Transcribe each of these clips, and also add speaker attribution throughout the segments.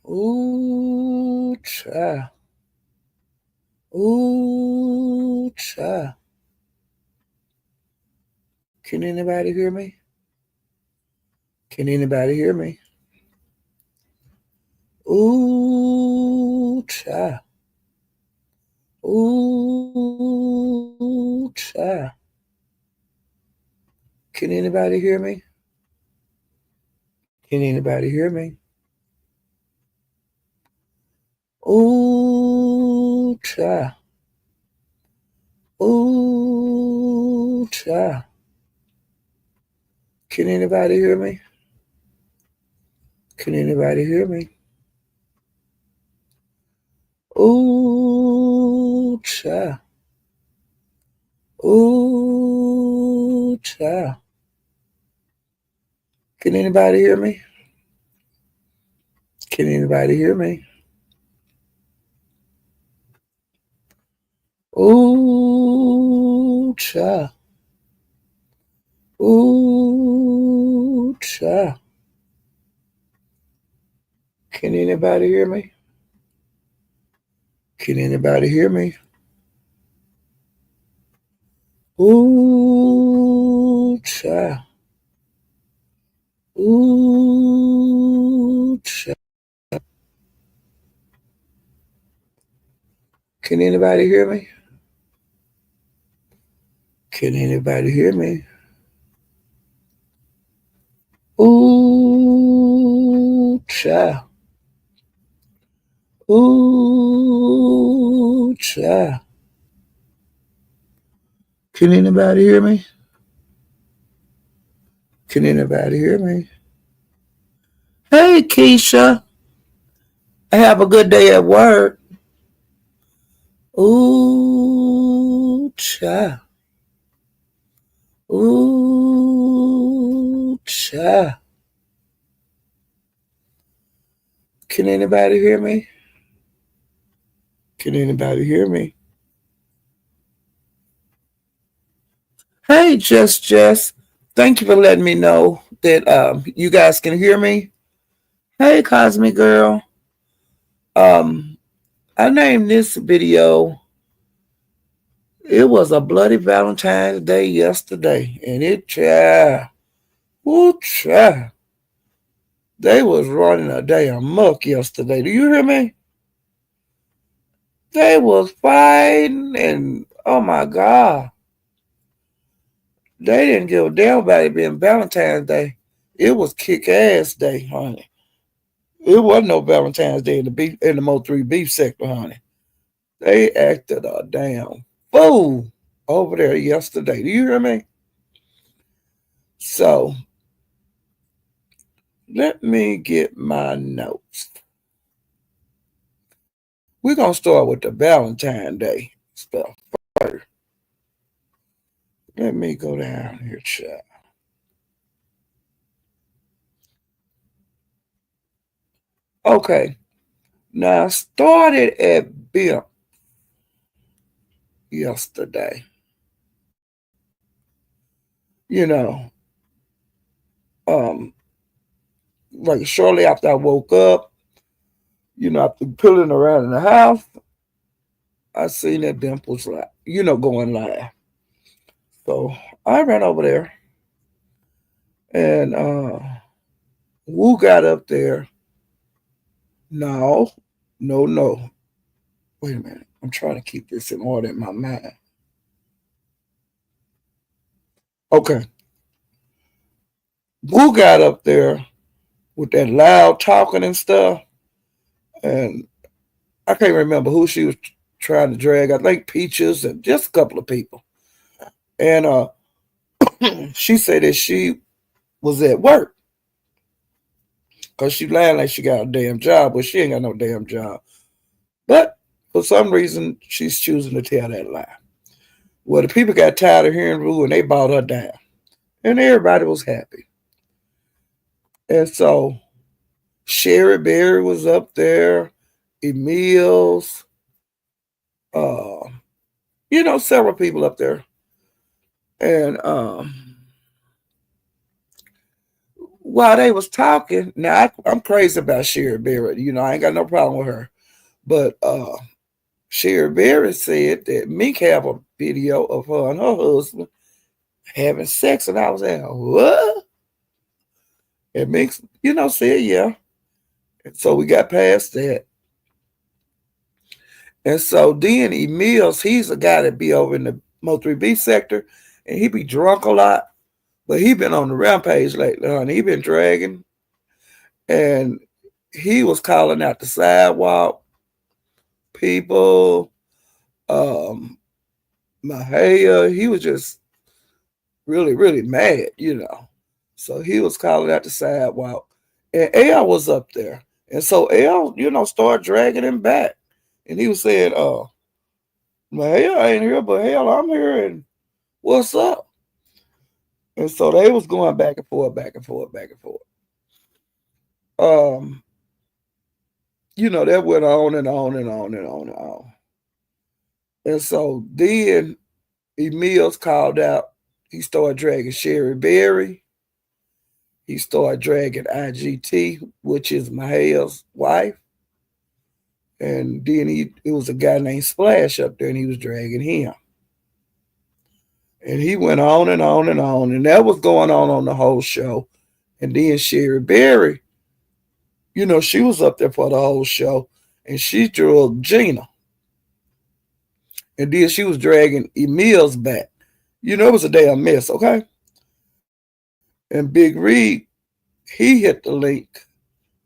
Speaker 1: Ooh, child. Ooh, child. Can anybody hear me? Can anybody hear me? Ooh, child. Ooh, child. Can anybody hear me? Can anybody hear me? Ooh, child. Ooh, child. Can anybody hear me? Can anybody hear me? Ooh, child. Ooh, child. Can anybody hear me? Can anybody hear me? Ooh, child. Ooh, child. Can anybody hear me? Can anybody hear me? Ooh, child. Ooh, child. Can anybody hear me? Can anybody hear me? Ooh, child. Ooh, child. Can anybody hear me? Can anybody hear me? Hey, Keisha. Have a good day at work. Ooh, child. Ooh, child. Can anybody hear me? Can anybody hear me? Hey, Jess. Thank you for letting me know that you guys can hear me. Hey, Cosmic Girl. Um, I named this video. It was a bloody Valentine's Day yesterday, and woo, child, they was running a damn muck yesterday. Do you hear me? They was fighting, and oh my God, they didn't give a damn about it being Valentine's Day. It was kick ass day, honey. It wasn't no Valentine's Day in the Mo3 beef sector, honey. They acted a damn fool over there yesterday. Do you hear me? So let me get my notes. We're gonna start with the Valentine's Day stuff first. Let me go down here, chat. Okay. Now I started at Bimp yesterday. You know, um, like shortly after I woke up, after pulling around in the house, I seen that Bimp was like, going live. So I ran over there and Woo got up there. No, no, no. Wait a minute. I'm trying to keep this in order in my mind. Okay. Woo got up there with that loud talking and stuff. And I can't remember who she was trying to drag. I think Peaches and just a couple of people. And she said that she was at work because she lying like she got a damn job, but she ain't got no damn job. But for some reason, she's choosing to tell that lie. Well, the people got tired of hearing Rue and they bought her down. And everybody was happy. And so Sherry Berry was up there, Emil's, uh, several people up there. And while they was talking, now I'm crazy about Sherry Berry. I ain't got no problem with her. But Sherry Berry said that Meek have a video of her and her husband having sex, and I was like, what? And Meek, said yeah. And so we got past that. And so then Emil's, he's a guy that be over in the Mo3B sector, and he be drunk a lot. But he been on the rampage lately, honey. He been dragging, and he was calling out the sidewalk people, Mahaya. He was just really, really mad. So he was calling out the sidewalk, and Al was up there, and so Al, started dragging him back, and he was saying, Mahaya ain't here, but hell, I'm here, and what's up?" And so they was going back and forth, back and forth, back and forth. That went on and on and on and on and on. And so then Emil's called out. He started dragging Sherry Berry. He started dragging IGT, which is Mahail's wife. And then it was a guy named Splash up there, and he was dragging him. And he went on and on and on, and that was going on the whole show. And then Sherry Berry, she was up there for the whole show, and she drug Gina. And then she was dragging Emil's back. It was a damn mess, okay? And Big Reed, he hit the link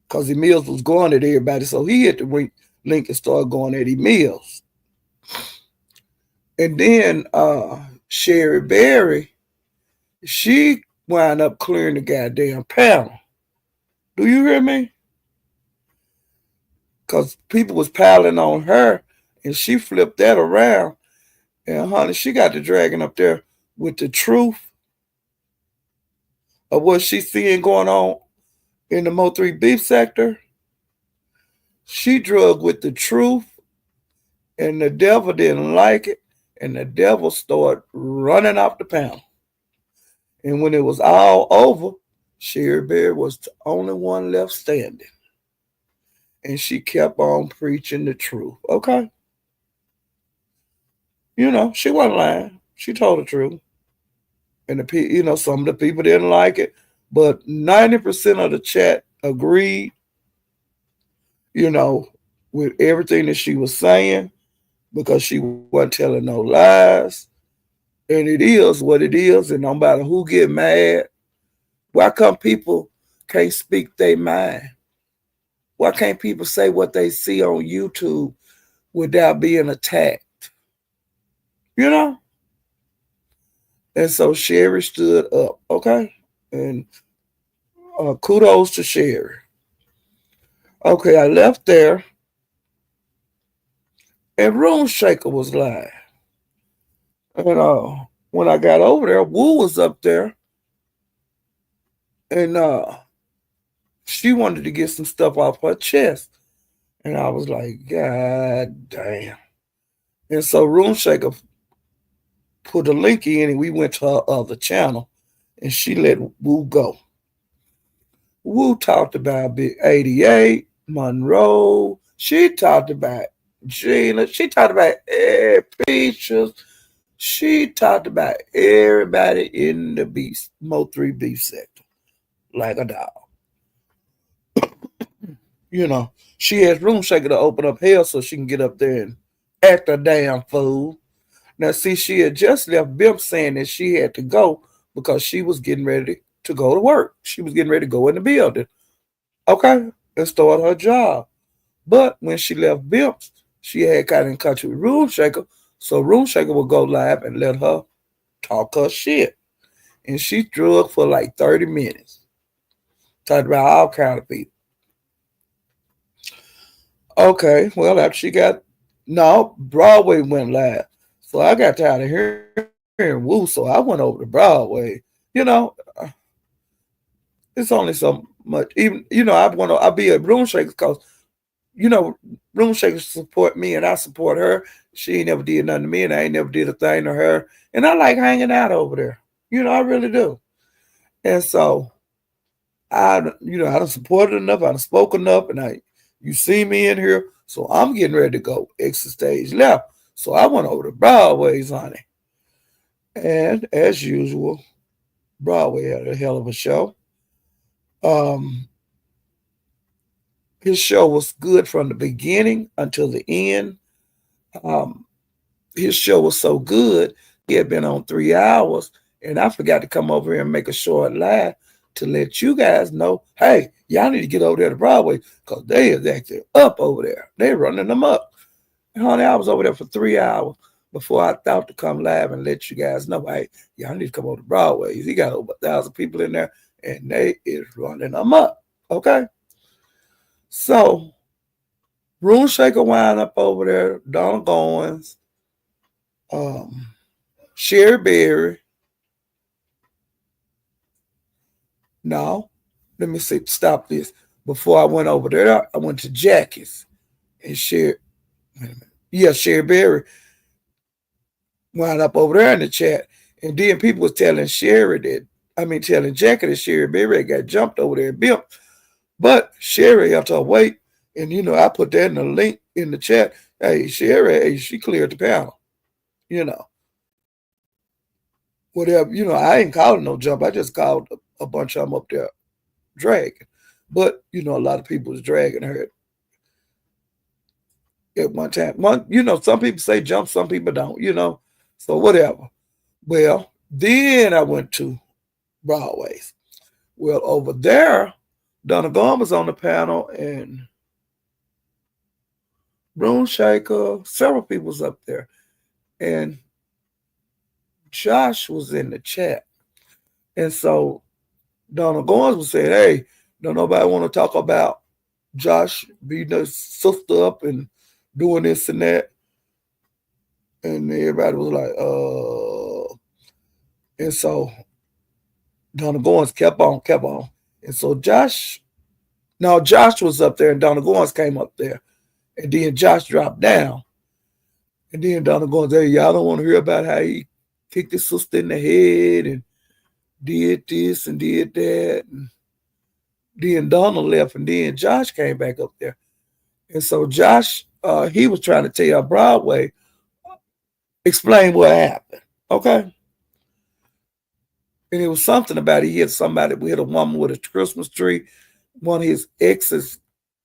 Speaker 1: because Emil's was going at everybody, so he hit the link and started going at Emil's. And then Sherry Berry, she wound up clearing the goddamn panel. Do you hear me? Because people was piling on her, and she flipped that around. And honey, she got the dragon up there with the truth of what she's seeing going on in the Mo3 sector. She drug with the truth, and the devil didn't like it, and the devil started running off the panel. And when it was all over, Sherry Berry was the only one left standing. And she kept on preaching the truth. Okay? She wasn't lying. She told the truth. And some of the people didn't like it, but 90% of the chat agreed, with everything that she was saying, because she wasn't telling no lies. And it is what it is, and no matter who get mad, why come people can't speak their mind? Why can't people say what they see on YouTube without being attacked? And so Sherry stood up, okay? And kudos to Sherry. Okay, I left there, and Room Shaker was live. And when I got over there, Woo was up there, and she wanted to get some stuff off her chest. And I was like, God damn. And so Room Shaker put a link in, and we went to her other channel, and she let Woo go. Woo talked about Big 88, Monroe. She talked about Gina. She talked about Peaches. She talked about everybody in the Mo3 sector like a dog. She has Room Shaker to open up hell so she can get up there and act a damn fool. Now, see, she had just left Bimp saying that she had to go because she was getting ready to go to work. She was getting ready to go in the building, okay, and start her job. But when she left Bimp, she had got in touch with Room Shaker, so Room Shaker would go live and let her talk her shit. And she drug for like 30 minutes. Talked about all kind of people. Okay, well, after she got, no, Broadway went live. So I got tired of hearing Woo, so I went over to Broadway. It's only so much. Even, I'll be a Room Shaker because, Room Shaker support me and I support her. She ain't never did nothing to me and I ain't never did a thing to her. And I like hanging out over there. I really do. And so I done supported enough, I done spoke enough, and you see me in here, so I'm getting ready to go exit stage left. So I went over to Broadway's, honey. And as usual, Broadway had a hell of a show. Um, his show was good from the beginning until the end. Um, his show was so good, he had been on 3 hours, and I forgot to come over here and make a short live to let you guys know, hey, y'all need to get over there to Broadway because they is acting up over there. They running them up. And honey, I was over there for 3 hours before I thought to come live and let you guys know, hey, y'all need to come over to Broadway. He got over 1,000 people in there, and they is running them up. Okay? So, Room Shaker wind up over there, Donna Goins, um, Sherry Berry. No, let me see. Stop this. Before I went over there, I went to Jackie's and Sherry. Wait a minute. Yeah, Sherry Berry wound up over there in the chat, and then people was telling telling Jackie that Sherry Berry got jumped over there at Bimp, but Sherry had to wait, and I put that in the link in the chat. Hey, Sherry, hey, she cleared the panel. You know, whatever. I ain't calling no jump. I just called a bunch of them up there dragging. But a lot of people was dragging her at one time. Some people say jump, some people don't. So whatever. Well, then I went to Broadway's. Well, over there, Donna Gum was on the panel and Room Shaker, several people was up there. And Josh was in the chat. And so Donna Goins was saying, hey, don't nobody want to talk about Josh beating his sister up and doing this and that. And everybody was like, And so Donna Goins kept on. And so Josh was up there and Donna Goins came up there. And then Josh dropped down. And then Donna Goins, hey, y'all don't want to hear about how he kicked his sister in the head and did this and did that. And then Donna left and then Josh came back up there. And so Josh, he was trying to tell Broadway, explain what happened. Okay. And it was something about it. We had a woman with a Christmas tree. One of his exes,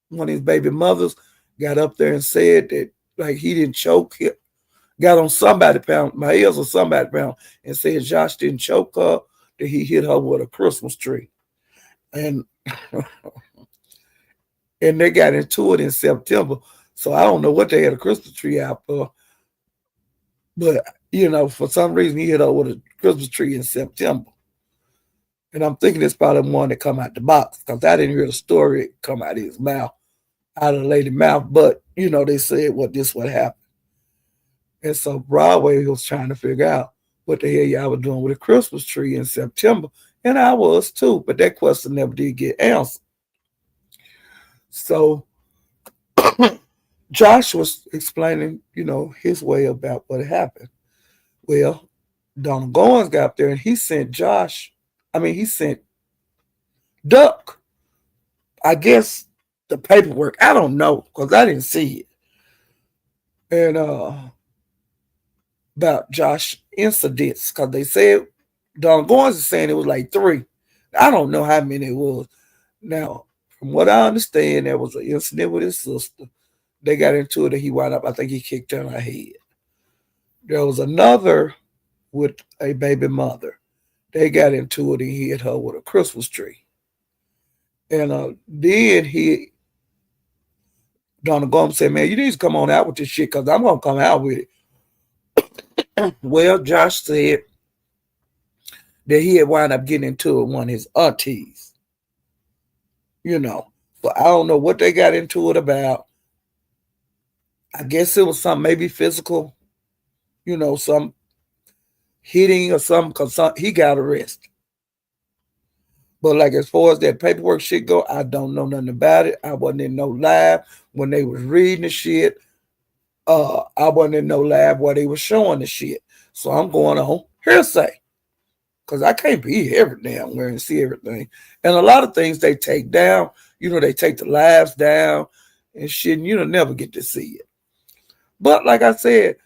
Speaker 1: one of his baby mothers, got up there and said that like he didn't choke her, got on somebody pound, my ears or somebody pound, and said Josh didn't choke her, that he hit her with a Christmas tree. And and they got into it in September. So I don't know what they had a Christmas tree out for. But, for some reason he hit her with a Christmas tree in September. And I'm thinking it's probably one that come out the box because I didn't hear the story come out of his mouth, out of the lady's mouth. But, they said, what happened. And so Broadway was trying to figure out what the hell y'all were doing with a Christmas tree in September. And I was too, but that question never did get answered. So Josh was explaining, his way about what happened. Well, Donald Goins got up there and he sent Duck, I guess, the paperwork. I don't know because I didn't see it. And about Josh incidents because they said Donald Goins is saying it was like 3. I don't know how many it was. Now, from what I understand, there was an incident with his sister. They got into it and he wound up, I think he kicked her in her head. There was another with a baby mother. They got into it and he hit her with a Christmas tree. And then Donald Gomes said, man, you need to come on out with this shit because I'm going to come out with it. Well, Josh said that he had wound up getting into it with one of his aunties. But I don't know what they got into it about. I guess it was something maybe physical, some hitting or something because he got arrested. But like as far as that paperwork shit go, I don't know nothing about it. I wasn't in no lab when they was reading the shit. I wasn't in no lab where they were showing the shit. So I'm going on hearsay because I can't be every damn where and see everything. And a lot of things they take down, they take the lives down and shit, and never get to see it. But like I said,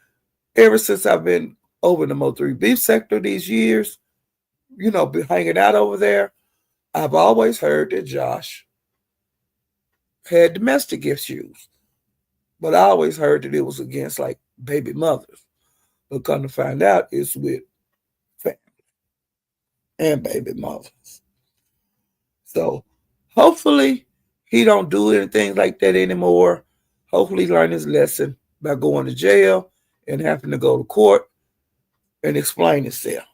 Speaker 1: ever since I've been over in the Mo3 beef sector these years, be hanging out over there, I've always heard that Josh had domestic issues. But I always heard that it was against like baby mothers. But come to find out, it's with family and baby mothers. So hopefully he don't do anything like that anymore. Hopefully he learn his lesson by going to jail and having to go to court and explain himself.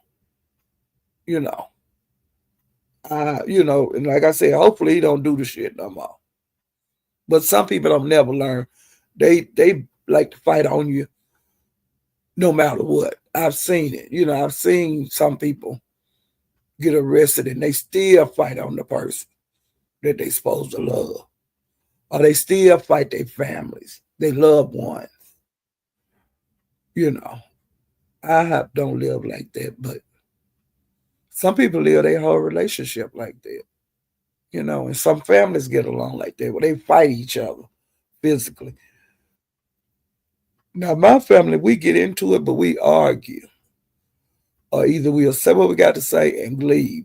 Speaker 1: You know. And like I said, hopefully he don't do the shit no more. But some people don't never learn. They like to fight on you no matter what. I've seen it. I've seen some people get arrested and they still fight on the person that they supposed to love. Or they still fight their families, their loved ones. You know. Don't live like that, but some people live their whole relationship like that. And some families get along like that where they fight each other physically. Now, my family, we get into it, but we argue. Or either we'll say what we got to say and leave.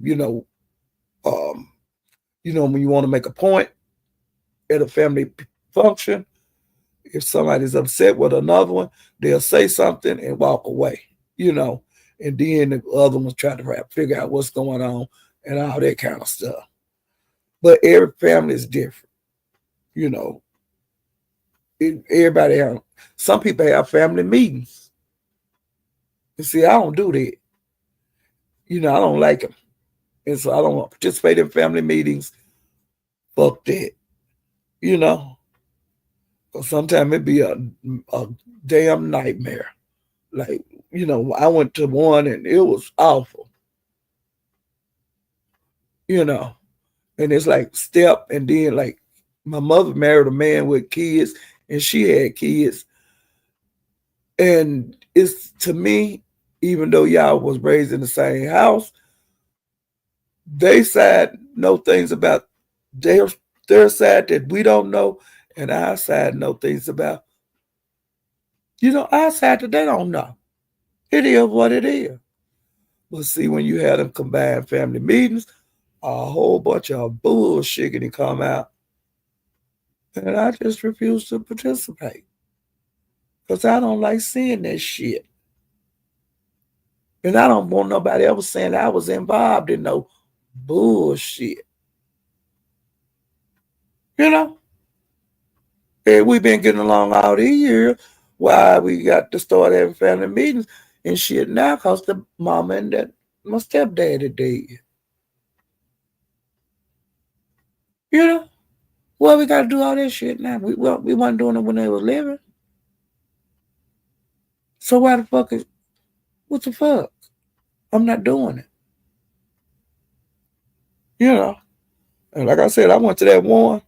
Speaker 1: Um, when you want to make a point at a family function, if somebody's upset with another one, they'll say something and walk away, and then the other ones try to figure out what's going on and all that kind of stuff. But every family is different, you know. Everybody have, some people have family meetings. You see, I don't do that. I don't like them. And so I don't participate in family meetings. Fuck that. You know. Because sometimes it be a damn nightmare. Like, I went to one and it was awful. You know. And it's like step and then like my mother married a man with kids and she had kids. And it's to me, even though y'all was raised in the same house, they side know things about their their side that we don't know, and our side know things about our side that they don't know. It is what it is. But see, when you have them combined family meetings, a whole bunch of bullshit can come out, and I just refuse to participate because I don't like seeing that shit, and I don't want nobody else saying I was involved in no bullshit. You know, and we've been getting along all these years. Why we got to start having family meetings and shit now? Cause the mama and that my stepdaddy did. You know, well we got to do all that shit now. We wasn't doing it when they was living. So why the fuck is what the fuck? I'm not doing it. You know, and like I said, I went to that one.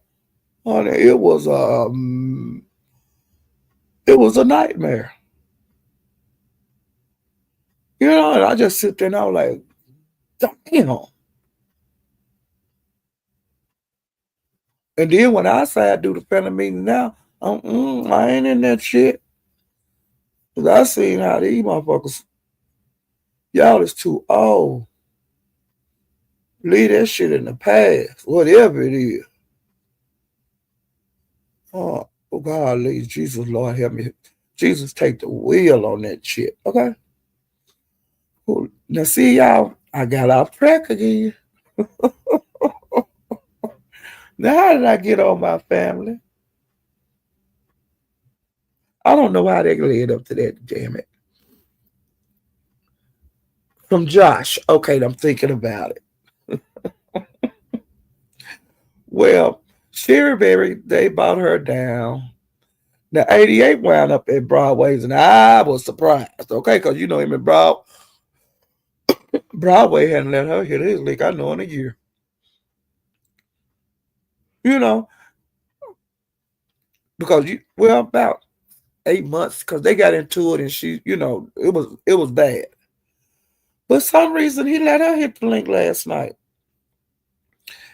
Speaker 1: Honey, it was a nightmare. And I just sit there and I was like, damn. And then when I say I do the family meeting now, I ain't in that shit. Cause I seen how these motherfuckers, y'all is too old. Leave that shit in the past, whatever it is. Oh God, leave Jesus, Lord help me. Jesus, take the wheel on that shit. Okay. Cool. Now see y'all, I got off track again. Now how did I get on my family? I don't know how they led up to that, damn it. From Josh. Okay, I'm thinking about it. Well, Sherry Berry, they bought her down. Now, 88 wound up at Broadway's, and I was surprised, okay, because him in Broadway hadn't let her hit his lick, I know, in a year. You know, because about 8 months, because they got into it, and she, it was bad. But some reason he let her hit the link last night.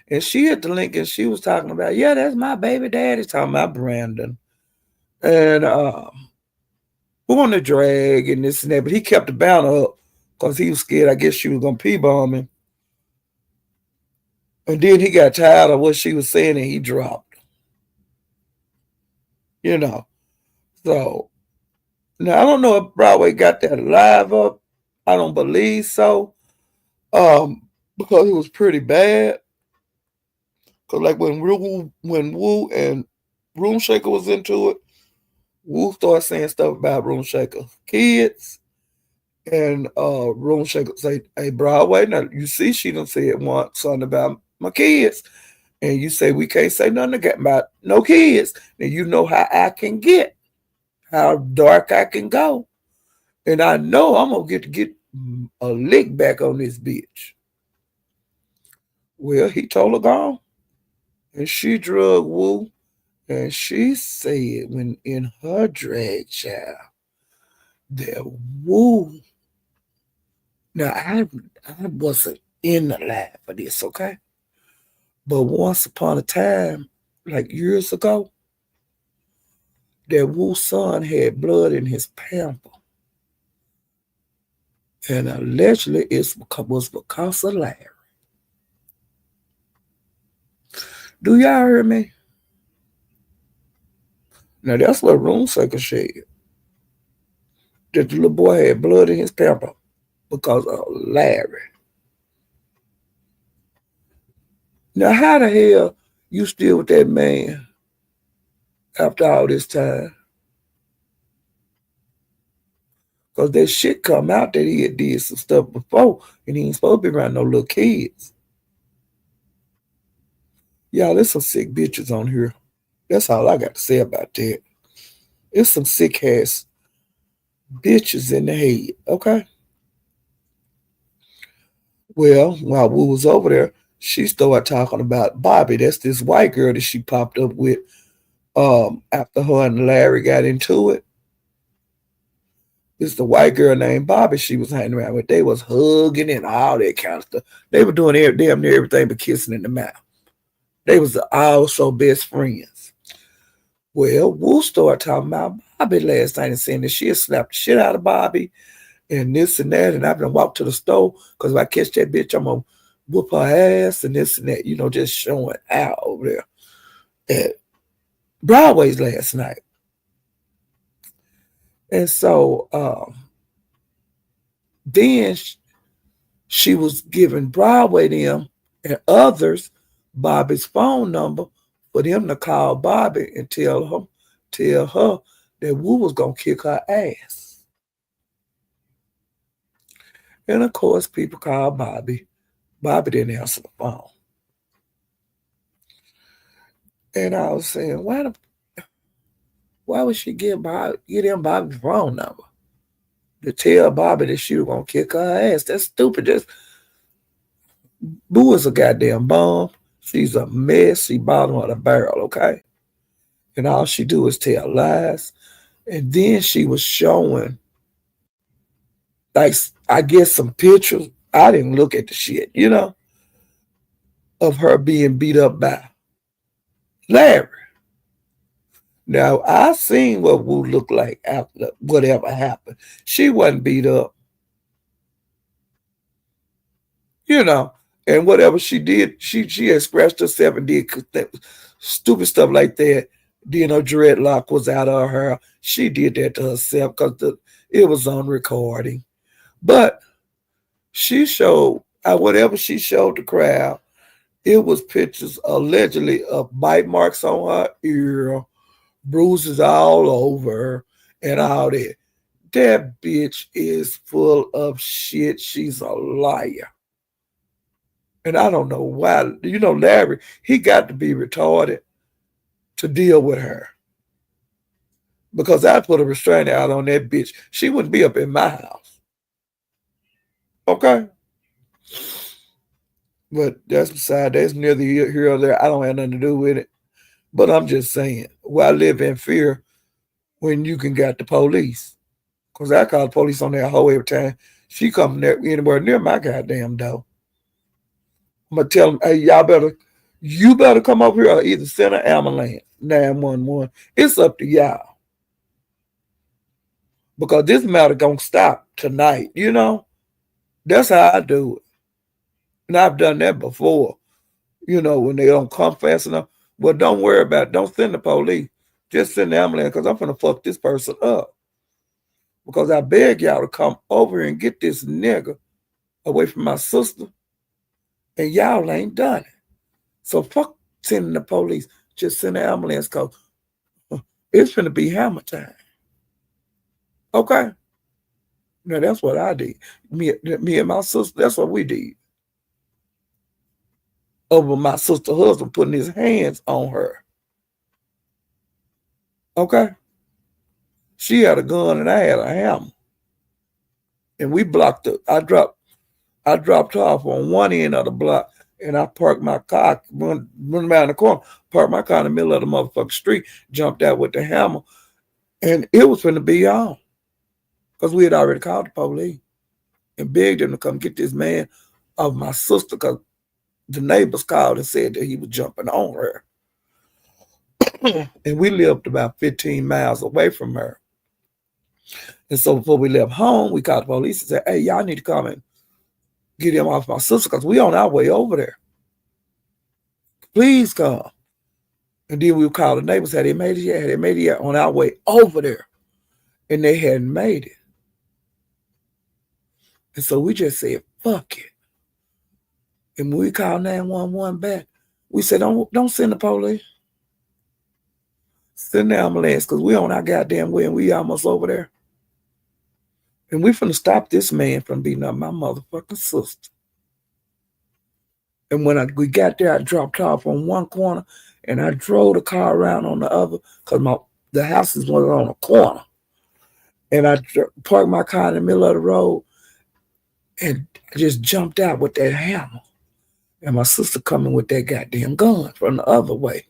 Speaker 1: And she hit the link and she was talking about, yeah, that's my baby daddy, talking about Brandon. And we're on the drag and this and that, but he kept the banner up because he was scared. I guess she was gonna pee bomb him. And then he got tired of what she was saying and he dropped. You know. So now I don't know if Broadway got that live up. I don't believe so. Because it was pretty bad. Cause like when Wu and Room Shaker was into it, Wu started saying stuff about Room Shaker kids, and Room Shaker say, "Hey Broadway, now you see she done said once something about my kids, and you say we can't say nothing about no kids. And you know how I can get, how dark I can go, and I know I'm gonna get a lick back on this bitch." Well, he told her gone, and she drug Wu. And she said when in her drag child that Wu. Now I wasn't in the lab for this, okay? But once upon a time, like years ago, that Wu's son had blood in his pamper. And allegedly was because of Larry. Do y'all hear me? Now that's what Room Sucker said. That the little boy had blood in his pamper because of Larry. Now, how the hell you still with that man after all this time? Because that shit come out that he had did some stuff before and he ain't supposed to be around no little kids. Y'all, there's some sick bitches on here. That's all I got to say about that. There's some sick ass bitches in the head, okay? Well, while we was over there, she started talking about Bobby. That's this white girl that she popped up with after her and Larry got into it. It's the white girl named Bobby she was hanging around with. They was hugging and all that kind of stuff. They were doing damn near everything but kissing in the mouth. They was also best friends. Well, Wu started talking about Bobby last night and saying that she had slapped the shit out of Bobby and this and that. And I've been walked to the store because if I catch that bitch, I'm going to whoop her ass and this and that, just showing out over there at Broadway's last night. And so then she was giving Broadway them and others Bobby's phone number for them to call Bobby and tell her that Wu was gonna kick her ass. And of course, people called Bobby. Bobby didn't answer the phone. And I was saying, why would she give him Bobby's phone number? To tell Bobby that she was gonna kick her ass. That's stupid. Boo is a goddamn bum. She's a mess. She bottom of the barrel, okay? And all she do is tell lies. And then she was showing, like, I guess some pictures. I didn't look at the shit, of her being beat up by Larry. Now, I seen what Wu looked like after whatever happened. She wasn't beat up, and whatever she did, she had scratched herself and did stupid stuff like that. Then her dreadlock was out of her. She did that to herself because it was on recording. But she showed, whatever she showed the crowd, it was pictures allegedly of bite marks on her ear, bruises all over, and all that. That bitch is full of shit. She's a liar. And I don't know why. Larry, he got to be retarded to deal with her. Because I put a restraining out on that bitch. She wouldn't be up in my house. Okay? But that's neither here or there. I don't have nothing to do with it. But I'm just saying, why live in fear when you can got the police? Because I call the police on that hoe every time She come there anywhere near my goddamn door. I'm gonna tell them, hey, you better come over here or either send an ambulance, 911. It's up to y'all because this matter gonna stop tonight. That's how I do it, and I've done that before. When they don't come fast enough. Well, don't worry about it. Don't send the police. Just send the ambulance because I'm gonna fuck this person up. Because I beg y'all to come over and get this nigga away from my sister, and y'all ain't done it. So fuck sending the police. Just send the ambulance because it's gonna be hammer time. Okay? Now that's what I did. Me and my sister, that's what we did. Over my sister's husband putting his hands on her. Okay? She had a gun and I had a hammer. And we blocked her. I dropped her off on one end of the block and I parked my car, run around the corner, parked my car in the middle of the motherfucking street, jumped out with the hammer, and it was going to be on. Because we had already called the police and begged them to come get this man of my sister because the neighbors called and said that he was jumping on her. And we lived about 15 miles away from her. And so before we left home, we called the police and said, hey, y'all need to come and get him off my sister because we on our way over there. Please come. And then we called the neighbors, had they made it yet? Had they made it yet? On our way over there. And they hadn't made it. And so we just said, fuck it. And when we called 911 back, we said, don't send the police. Send the ambulance because we on our goddamn way and we almost over there. And we finna stop this man from beating up my motherfucking sister. And when we got there, I dropped off on one corner and I drove the car around on the other because the houses was on a corner. And I parked my car in the middle of the road and I just jumped out with that hammer. And my sister coming with that goddamn gun from the other way.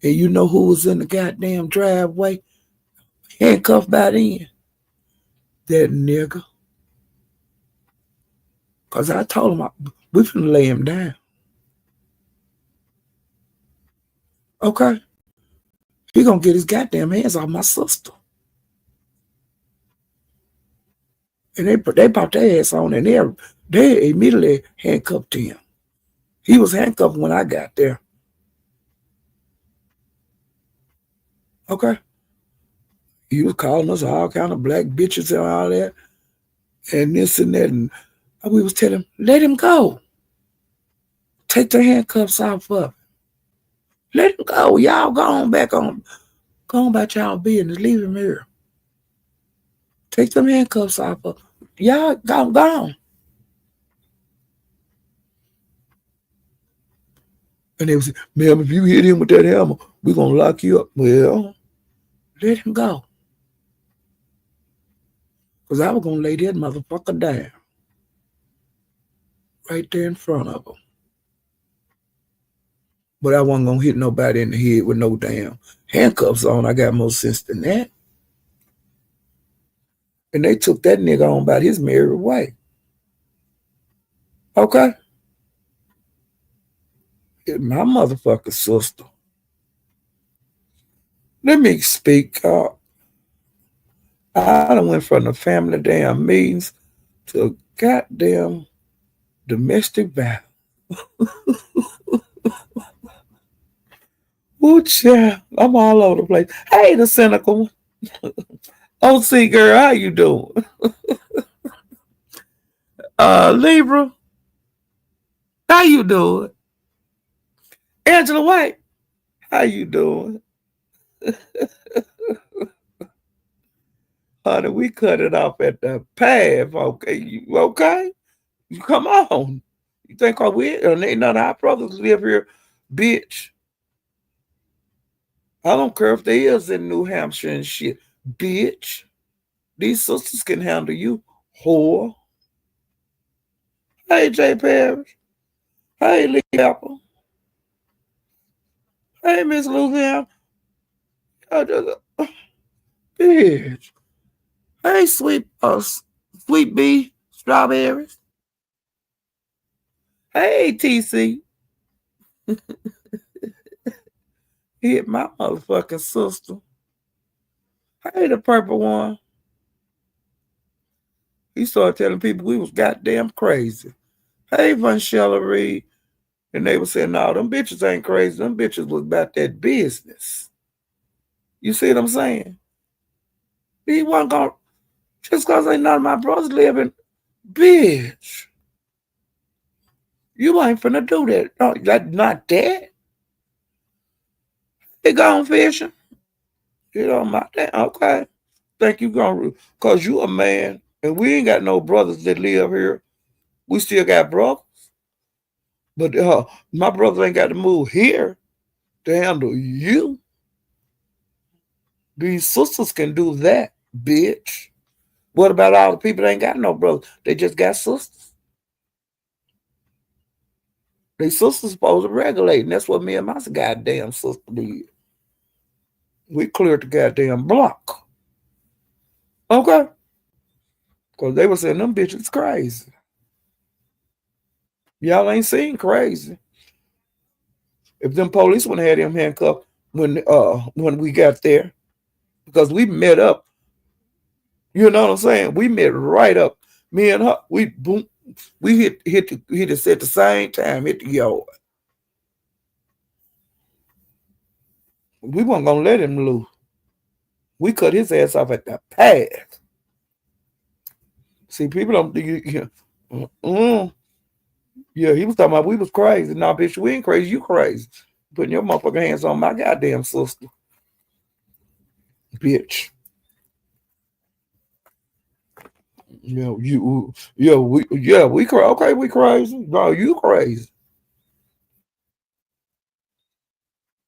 Speaker 1: And you know who was in the goddamn driveway? Handcuffed by then? That nigga. Because I told him, we finna lay him down. Okay? He gonna get his goddamn hands off my sister. And they popped their ass on and they immediately handcuffed him. He was handcuffed when I got there. Okay? He was calling us all kind of black bitches and all that. And this and that. And we was telling him, let him go. Take the handcuffs off of him. Let him go. Y'all go on about y'all business. Leave him here. Take them handcuffs off of him. Y'all gone. And they was, ma'am, if you hit him with that hammer, we're going to lock you up. Well, let him go. Because I was going to lay that motherfucker down. Right there in front of him. But I wasn't going to hit nobody in the head with no damn handcuffs on. I got more sense than that. And they took that nigga on about his merry way. Okay? It's my motherfucking sister. Let me speak. I done went from the family damn meetings to goddamn domestic violence. Ooh, child. I'm all over the place. Hey, the cynical one. OC girl, how you doing? Libra, how you doing? Angela White, how you doing? Honey, we cut it off at the path, okay? You okay? You come on. You think ain't none of our brothers live here, bitch. I don't care if they is in New Hampshire and shit. Bitch. These sisters can handle you, whore. Hey, Jay Parrish. Hey, Lee Apple. Hey, Miss Louisiana. Bitch. Hey, sweet Sweet bee, strawberries. Hey, TC. Hit my motherfucking sister. Hey, the purple one. He started telling people we was goddamn crazy. Hey, Vanchella Reed. And they were saying, no, them bitches ain't crazy. Them bitches was about that business. You see what I'm saying? He wasn't going to, just because ain't none of my brothers living, bitch. You ain't finna do that. No, that not that. They gone fishing. You know, my damn, okay. Think you gonna, cause you a man, and we ain't got no brothers that live here. We still got brothers. But my brothers ain't got to move here to handle you. These sisters can do that, bitch. What about all the people that ain't got no brothers? They just got sisters. They sisters supposed to regulate, and that's what me and my goddamn sister did. We cleared the goddamn block. Okay? Because they were saying them bitches crazy. Y'all ain't seen crazy. If them police would have had him handcuffed when we got there, because we met up, you know what I'm saying? We met right up. Me and her, we boom, we hit us at the same time, hit the yard. We weren't gonna let him loose. We cut his ass off at the pass. See, people don't yeah, he was talking about we was crazy. Nah, bitch, we ain't crazy, you crazy. Putting your motherfucking hands on my goddamn sister. Bitch. We crazy. Okay, we crazy. No, you crazy.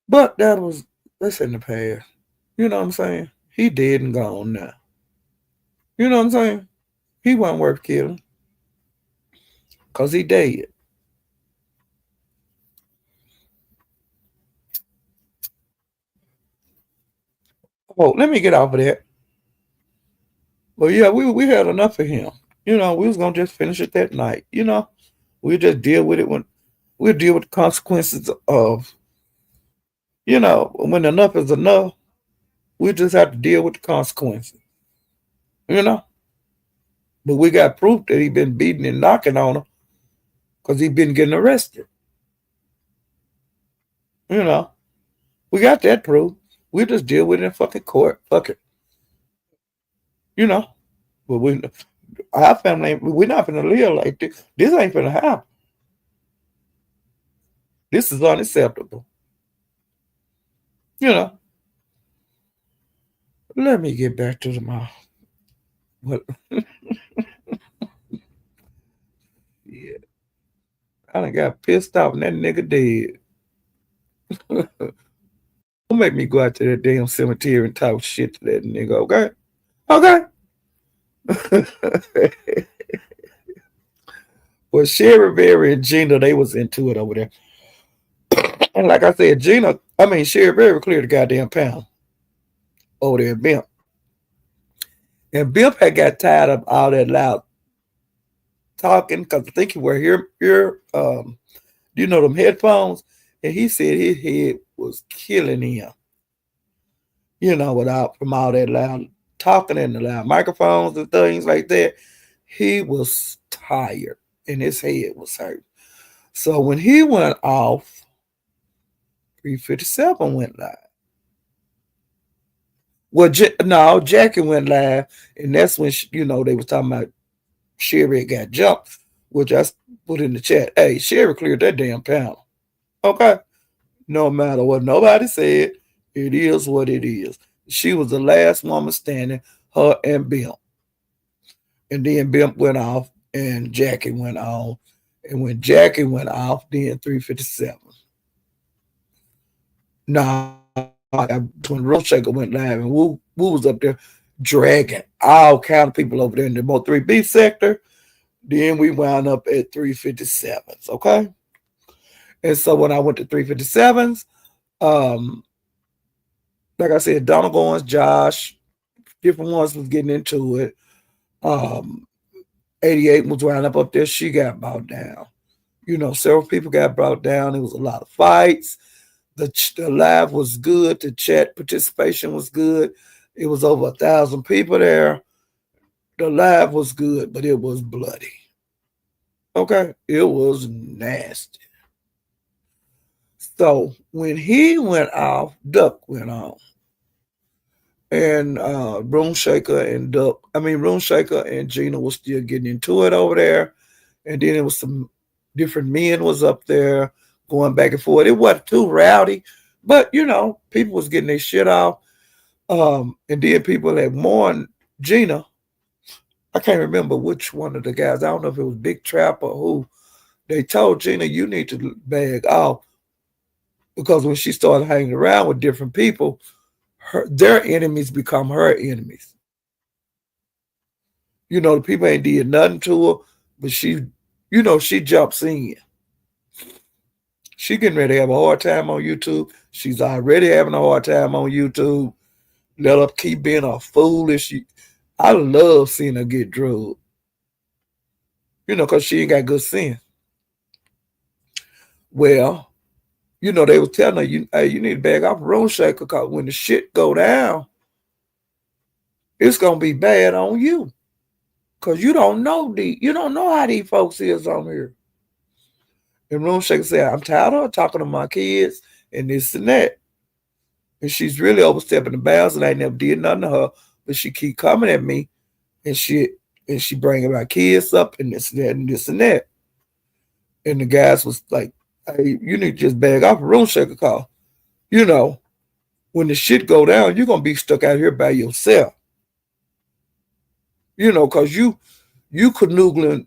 Speaker 1: But that's in the past. You know what I'm saying? He dead and gone now. You know what I'm saying? He wasn't worth killing. Cause he dead. Oh, let me get off of that. Well, yeah, we had enough of him. You know, we was gonna just finish it that night. You know, we just deal with it when we'll deal with the consequences of, when enough is enough, we just have to deal with the consequences. You know? But we got proof that he been beating and knocking on her because he been getting arrested. You know? We got that proof. We just deal with it in fucking court. Fuck it. You know? But our family, we're not gonna live like this. This ain't gonna happen. This is unacceptable. You know? Let me get back to the mouth. What? Yeah. I done got pissed off and that nigga dead. Don't make me go out to that damn cemetery and talk shit to that nigga, okay? Okay? Well, Sherry Berry and Gina, they was into it over there. And like I said, Sherry Berry cleared the goddamn pound over there at Bimp. And Bimp had got tired of all that loud talking because I think he wear them headphones. And he said his head was killing him, without from all that loud talking and the loud microphones and things like that. He was tired and his head was hurt. So when he went off, 357 went live. Well, no, Jackie went live, and that's when they was talking about Sherry got jumped, which I put in the chat. Hey, Sherry cleared that damn panel. Okay, no matter what nobody said, it is what it is. She was the last woman standing, her and Bimp, and then Bimp went off, and Jackie went on, and when Jackie went off, then 357. Nah, when Road Shaker went live and Woo was up there dragging all kind of people over there in the Mo 3B sector, then we wound up at 357s, okay? And so when I went to 357s, um, like I said, Donald Goins, Josh, different ones was getting into it. 88 was wound up there. She got brought down. Several people got brought down. It was a lot of fights. The live was good. The chat participation was good. It was over 1,000 people there. The live was good, but it was bloody. Okay, it was nasty. So when he went off, Duck went on, and Room Shaker and Gina was still getting into it over there, and then it was some different men was up there going back and forth. It wasn't too rowdy, but people was getting their shit off. And then people that mourned Gina. I can't remember which one of the guys. I don't know if it was Big Trap or who. They told Gina, you need to bag off because when she started hanging around with different people, their enemies become her enemies. The people ain't did nothing to her, but she jumps in. She getting ready to have a hard time on YouTube. She's already having a hard time on YouTube. Let her keep being a foolish. I love seeing her get drugged. Because she ain't got good sense. Well, they was telling her, hey, you need to bag off a Room Shaker because when the shit go down, it's gonna be bad on you. Cause you don't know how these folks is on here. And Room Shaker said, I'm tired of her talking to my kids and this and that. And she's really overstepping the bounds, and I never did nothing to her, but she keep coming at me and she bringing my kids up and this and that and this and that. And the guys was like, hey, you need to just bag off a Room Shaker call. When the shit go down, you're gonna be stuck out here by yourself. Cause you canoodling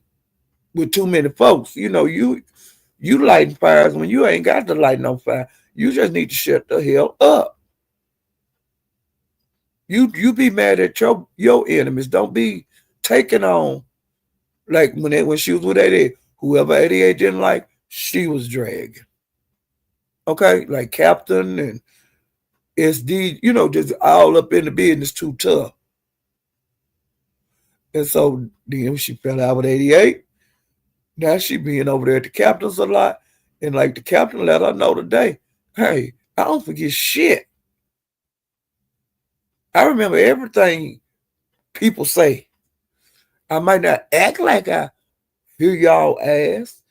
Speaker 1: with too many folks. You lighting fires when you ain't got to light no fire. You just need to shut the hell up. You be mad at your enemies. Don't be taking on like when she was with 88. Whoever 88 didn't like, she was dragging. Okay, like Captain and SD, just all up in the business too tough. And so then she fell out with 88. Now she being over there at the Captain's a lot. And like the Captain let her know today, hey, I don't forget shit. I remember everything people say. I might not act like I hear y'all ass,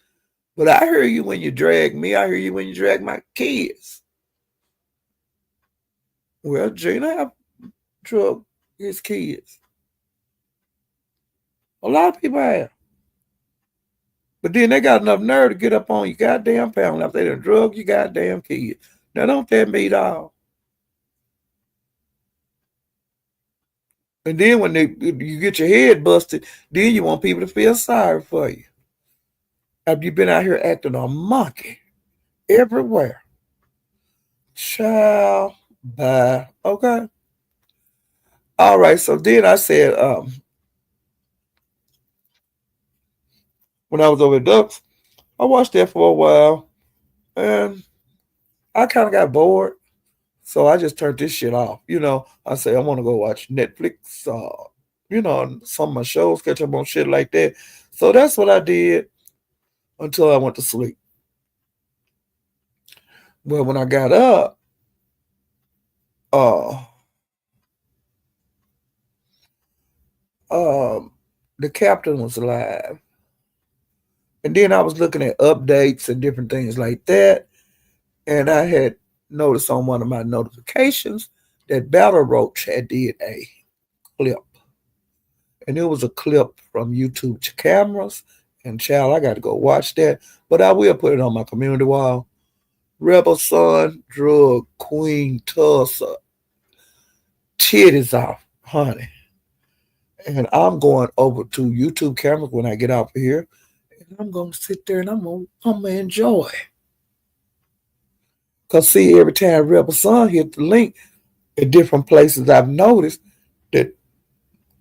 Speaker 1: but I hear you when you drag me. I hear you when you drag my kids. Well, Gina have drugged his kids. A lot of people have. But then they got enough nerve to get up on your goddamn family after they done drug your goddamn kids. Now don't that mean all? And then when you get your head busted, then you want people to feel sorry for you. After you've been out here acting a monkey everywhere. Child, bye. Okay. All right. So then I said, when I was over at Ducks, I watched that for a while, and I kind of got bored. So I just turned this shit off. I say I want to go watch Netflix, some of my shows, catch up on shit like that. So that's what I did until I went to sleep. Well, when I got up, uh, the Captain was live. And then I was looking at updates and different things like that. And I had noticed on one of my notifications that Battle Roach had did a clip. And it was a clip from YouTube cameras. And child, I got to go watch that. But I will put it on my community wall. Rebel Son drug Queen Tulsa titties off, honey. And I'm going over to YouTube cameras when I get off of here. And I'm going to sit there and I'm going to enjoy. Because see, every time Rebel Son hit the link at different places, I've noticed that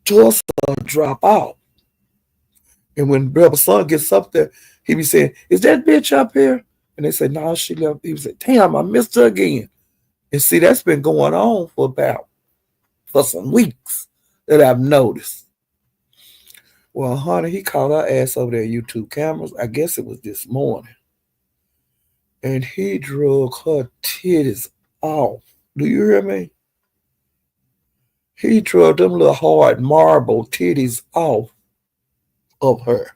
Speaker 1: Tulsa drop out. And when Rebel Son gets up there, he be saying, is that bitch up here? And they say, no, she left. He was like, damn, I missed her again. And see, that's been going on for some weeks that I've noticed. Well, honey, he caught her ass over there YouTube cameras. I guess it was this morning. And he drug her titties off. Do you hear me? He drug them little hard marble titties off of her.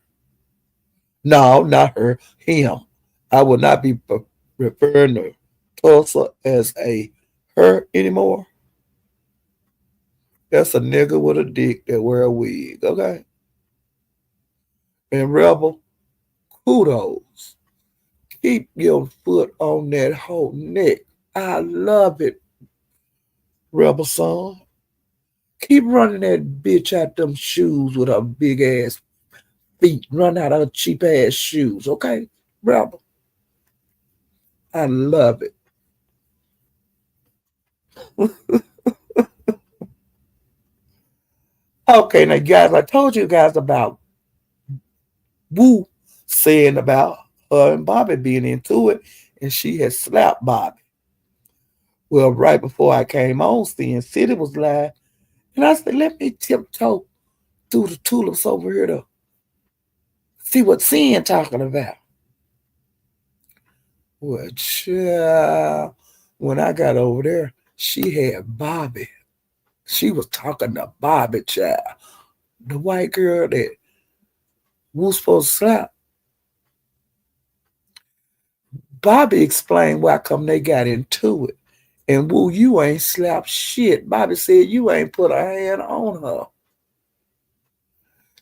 Speaker 1: No, not her, him. I will not be referring to Tulsa as a her anymore. That's a nigga with a dick that wear a wig, okay? And Rebel, kudos. Keep your foot on that whole neck. I love it, Rebel son. Keep running that bitch out them shoes with her big ass feet. Run out her cheap ass shoes, okay? Rebel. I love it. Okay, now guys, I told you guys about Woo saying about her and Bobby being into it, and she had slapped Bobby. Well, right before I came on, seeing City was live, and I said, let me tiptoe through the tulips over here to see what Sin talking about. Well, child, when I got over there, she had Bobby. She was talking to Bobby, child. The white girl that was supposed to slap. Bobby explained why come they got into it. And Woo, you ain't slapped shit. Bobby said you ain't put a hand on her.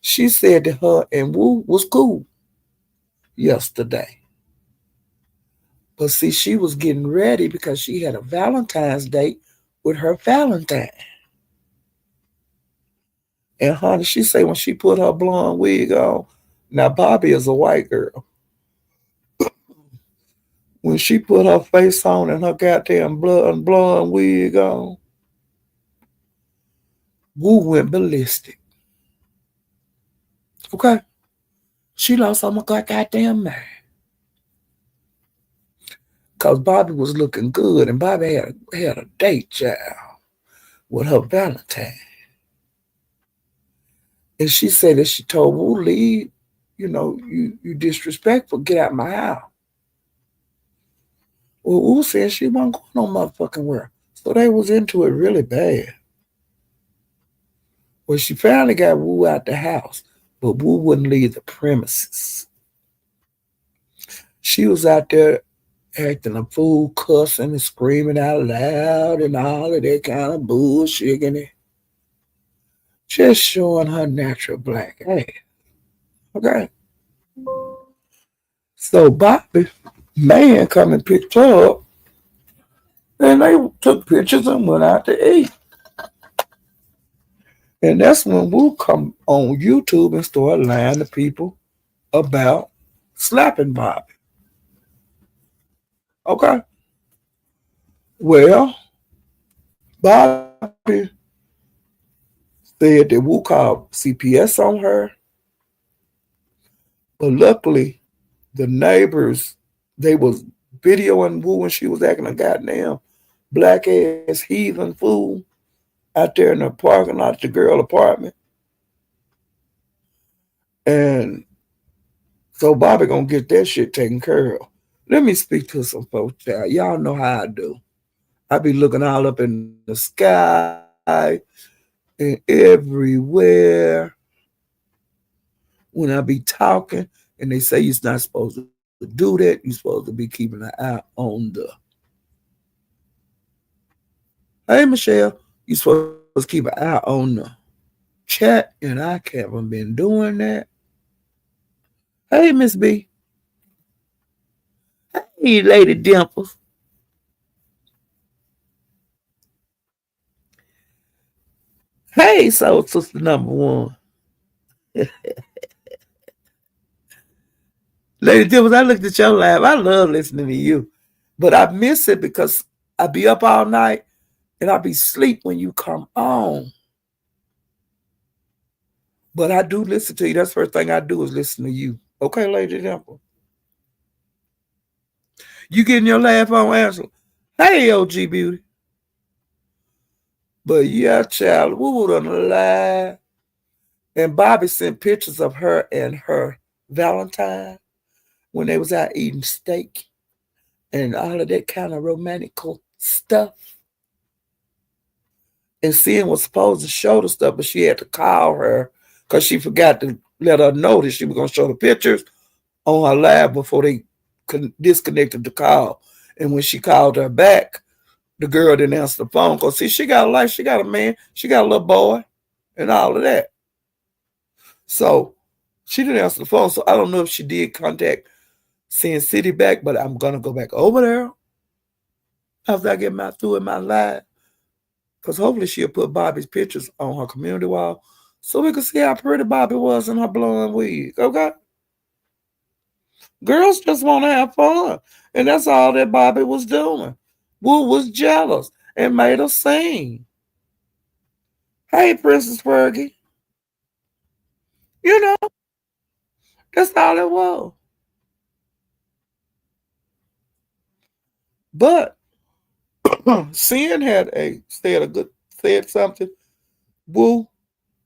Speaker 1: She said that her and Woo was cool yesterday. But see, she was getting ready because she had a Valentine's date with her Valentine. And honey, she said when she put her blonde wig on, now Bobby is a white girl. When she put her face on and her goddamn blonde wig on, Woo went ballistic. Okay? She lost all my goddamn mind. Because Bobby was looking good and Bobby had a date, child, with her Valentine. And she said that she told Woo, leave, you disrespectful, get out my house. Well, Woo said she wasn't going on motherfucking where. So they was into it really bad. Well, she finally got Woo out the house, but Woo wouldn't leave the premises. She was out there acting a fool, cussing and screaming out loud and all of that kind of bullshit and just showing her natural black ass. Okay. So Bobby, man, come and picked her up, and they took pictures and went out to eat. And that's when Woo come on YouTube and start lying to people about slapping Bobby. Okay. Well, Bobby said that Woo called CPS on her, but luckily the neighbors, they was videoing Woo when she was acting a goddamn black ass heathen fool out there in the parking lot at the girl apartment. And so Bobby gonna get that shit taken care of. Let me speak to some folks, child. Y'all know how I do. I be looking all up in the sky and everywhere when I be talking, and they say you're not supposed to do that. You're supposed to be keeping an eye on the. Hey, Michelle, you're supposed to keep an eye on the chat, and I haven't been doing that. Hey, Miss B. Hey, Lady Dimples. Hey, Soul Sister number one. Lady Dimples, I looked at your live. I love listening to you. But I miss it because I be up all night and I be sleep when you come on. But I do listen to you. That's the first thing I do is listen to you. Okay, Lady Dimple. You getting your laugh on, Angela? Hey, OG Beauty. But yeah, child, we would on the live. And Bobby sent pictures of her and her Valentine when they was out eating steak and all of that kind of romantical stuff. And Sin was supposed to show the stuff, but she had to call her because she forgot to let her know that she was going to show the pictures on her live before they disconnected the call. And when she called her back, the girl didn't answer the phone because, see, she got a life, she got a man, she got a little boy, and all of that. So she didn't answer the phone. So I don't know if she did contact Sin City back, but I'm going to go back over there after I get through in my live. Because hopefully she'll put Bobby's pictures on her community wall so we can see how pretty Bobby was in her blonde wig. Okay? Girls just want to have fun. And that's all that Bobby was doing. Wu was jealous and made her sing. Hey, Princess Fergie. You know, that's all it was. But Sin said something. Wu,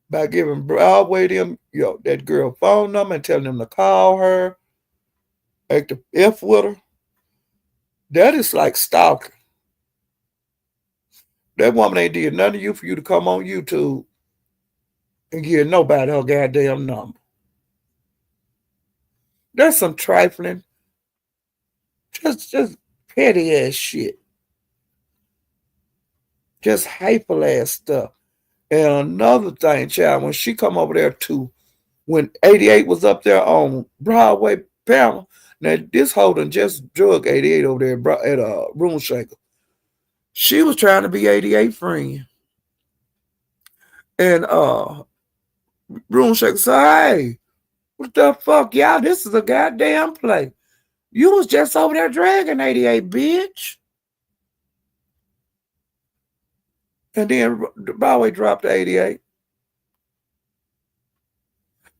Speaker 1: by giving Broadway them, that girl phone number and telling them to call her, act the F with her. That is like stalking. That woman ain't did nothing to you for you to come on YouTube and give nobody her goddamn number. That's some trifling, just petty ass shit. Just hateful ass stuff. And another thing, child, when she come over there too, when 88 was up there on Broadway panel, now this holding just drug 88 over there at Room Shaker. She was trying to be 88 friend. And Room Shaker said, hey, what the fuck, y'all? This is a goddamn play. You was just over there dragging 88, bitch. And then Broadway dropped to 88.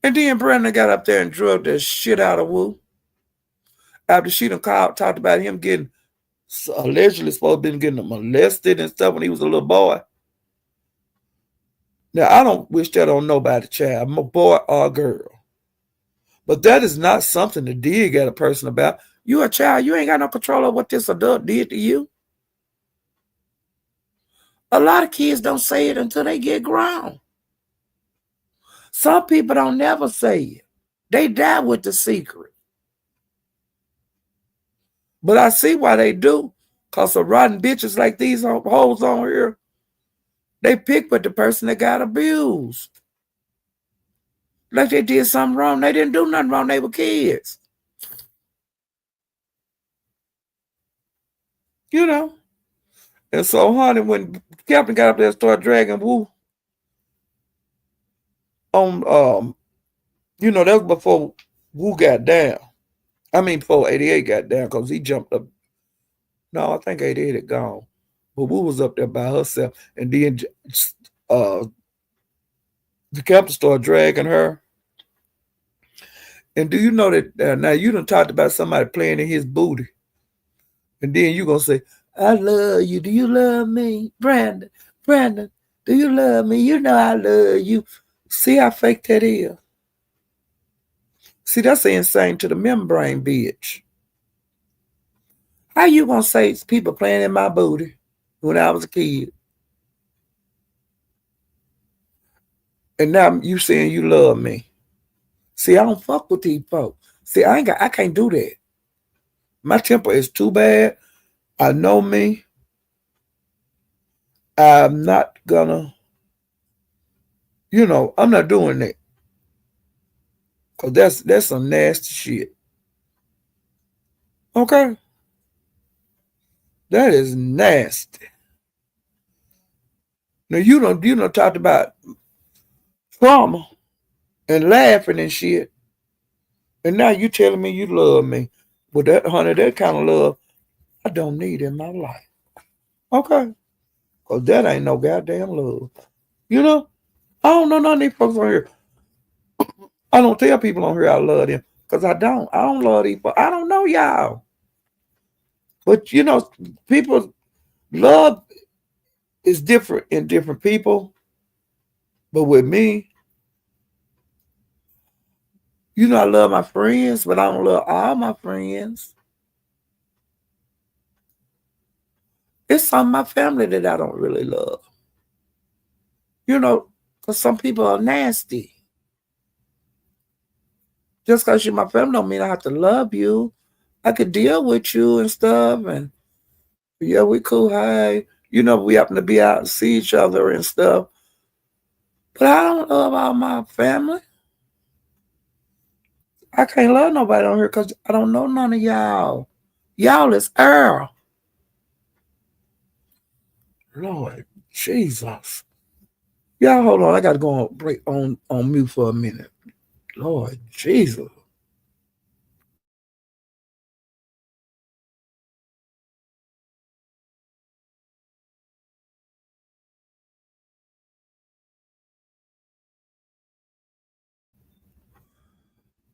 Speaker 1: And then Brandon got up there and drugged the shit out of Wu. After she done talked about him getting, allegedly supposed to been getting molested and stuff when he was a little boy. Now, I don't wish that on nobody, child, a boy or a girl. But that is not something to dig at a person about. You a child, you ain't got no control of what this adult did to you. A lot of kids don't say it until they get grown. Some people don't never say it. They die with the secret. But I see why they do. Because of rotten bitches like these hoes on here, they pick with the person that got abused. Like they did something wrong. They didn't do nothing wrong. They were kids. You know. And so, honey, when Captain got up there and started dragging Wu on, that was before Wu got down. I mean, before 88 got down, because he jumped up. No, I think 88 had gone. But Wu was up there by herself. And then the captain started dragging her. And do you know that now you done talked about somebody playing in his booty. And then you going to say, I love you. Do you love me? Brandon, do you love me? You know I love you. See how fake that is? See, that's insane to the membrane, bitch. How you going to say it's people playing in my booty when I was a kid? And now you saying you love me. See, I don't fuck with these folks. See, I can't do that. My temper is too bad. I know me. I'm not gonna, I'm not doing that. Cause that's some nasty shit. Okay? That is nasty. Now you don't talked about trauma and laughing and shit. And now you telling me you love me. But that, honey, that kind of love I don't need in my life. Okay? Cause that ain't no goddamn love. You know? I don't know none of these folks on here. I don't tell people on here I love them. Because I don't. I don't love these folks. I don't know y'all. But people love is different in different people. But with me, I love my friends, but I don't love all my friends. It's some of my family that I don't really love. Because some people are nasty. Just because you're my family don't mean I have to love you. I could deal with you and stuff, and yeah, we cool. Hey, we happen to be out and see each other and stuff. But I don't love all my family. I can't love nobody on here because I don't know none of y'all. Y'all is Earl. Lord Jesus. Y'all hold on. I gotta go on break on mute for a minute. Lord Jesus.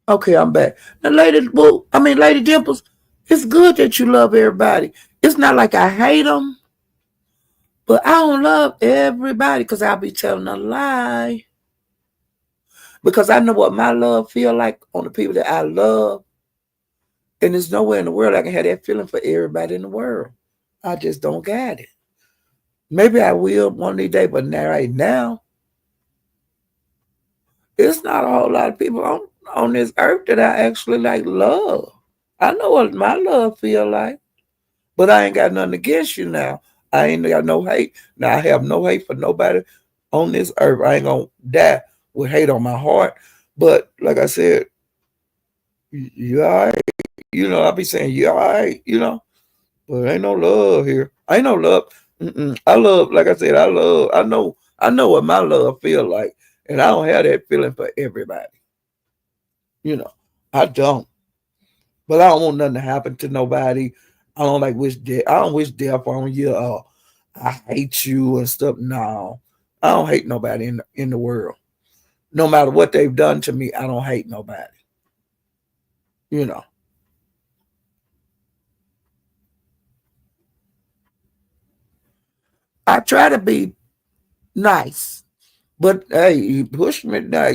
Speaker 1: Okay, I'm back. Now, Lady Dimples, it's good that you love everybody. It's not like I hate them, but I don't love everybody because I'll be telling a lie. Because I know what my love feel like on the people that I love. And there's nowhere in the world I can have that feeling for everybody in the world. I just don't got it. Maybe I will one of these days, but now, right now, it's not a whole lot of people on this earth that I actually like love. I know what my love feel like, but I ain't got nothing against you now. I ain't got no hate. Now I have no hate for nobody on this earth. I ain't gonna die with hate on my heart. But like I said, you all right. I be saying you all right, but ain't no love here. Ain't no love. I love, like I said, I know what my love feel like, and I don't have that feeling for everybody. You know, I don't. But I don't want nothing to happen to nobody. I don't like wish death. I don't wish death on you. I hate you and stuff. No, I don't hate nobody in the world. No matter what they've done to me, I don't hate nobody. You know, I try to be nice, but hey, you push me now.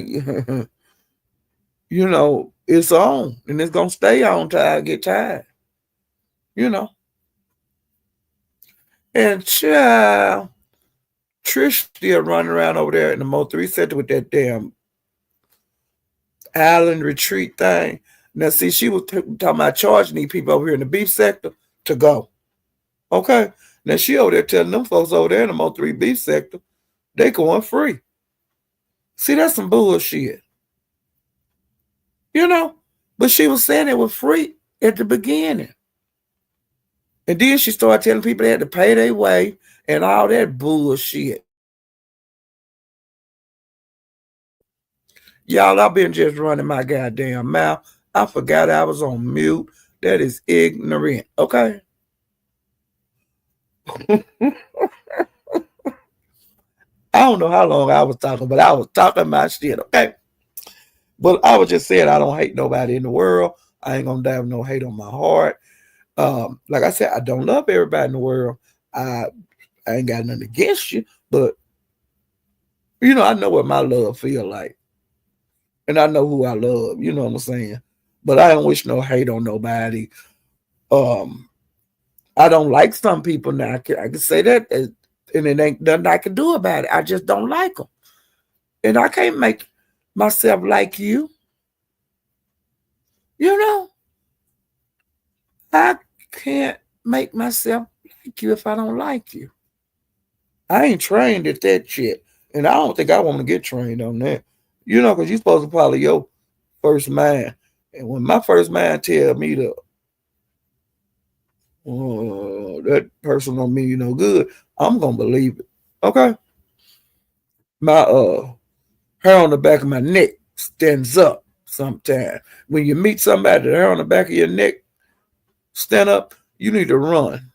Speaker 1: It's on and it's gonna stay on till I get tired. You know, and child, Trish still running around over there in the Mo3 Center with that damn island retreat thing. Now, see, she was talking about charging these people over here in the beef sector to go. Okay. Now, she over there telling them folks over there in the Mo3 beef sector, they going free. See, that's some bullshit. You know? But she was saying it was free at the beginning. And then she started telling people they had to pay their way and all that bullshit. Y'all, I've been just running my goddamn mouth. I forgot I was on mute. That is ignorant. Okay? I don't know how long I was talking, but I was talking my shit, okay? But I was just saying I don't hate nobody in the world. I ain't gonna have no hate on my heart. Like I said, I don't love everybody in the world. I I ain't got nothing against you, but I know what my love feel like. And I know who I love, you know what I'm saying? But I don't wish no hate on nobody. Um, I don't like some people now. I can say that, and it ain't nothing I can do about it. I just don't like them. And I can't make myself like you. You know, I can't make myself like you if I don't like you. I ain't trained at that shit. And I don't think I want to get trained on that. Because you're supposed to follow your first mind. And when my first mind tell me that person don't mean you no good, I'm going to believe it. Okay? My hair on the back of my neck stands up sometimes. When you meet somebody, the hair on the back of your neck stand up, you need to run.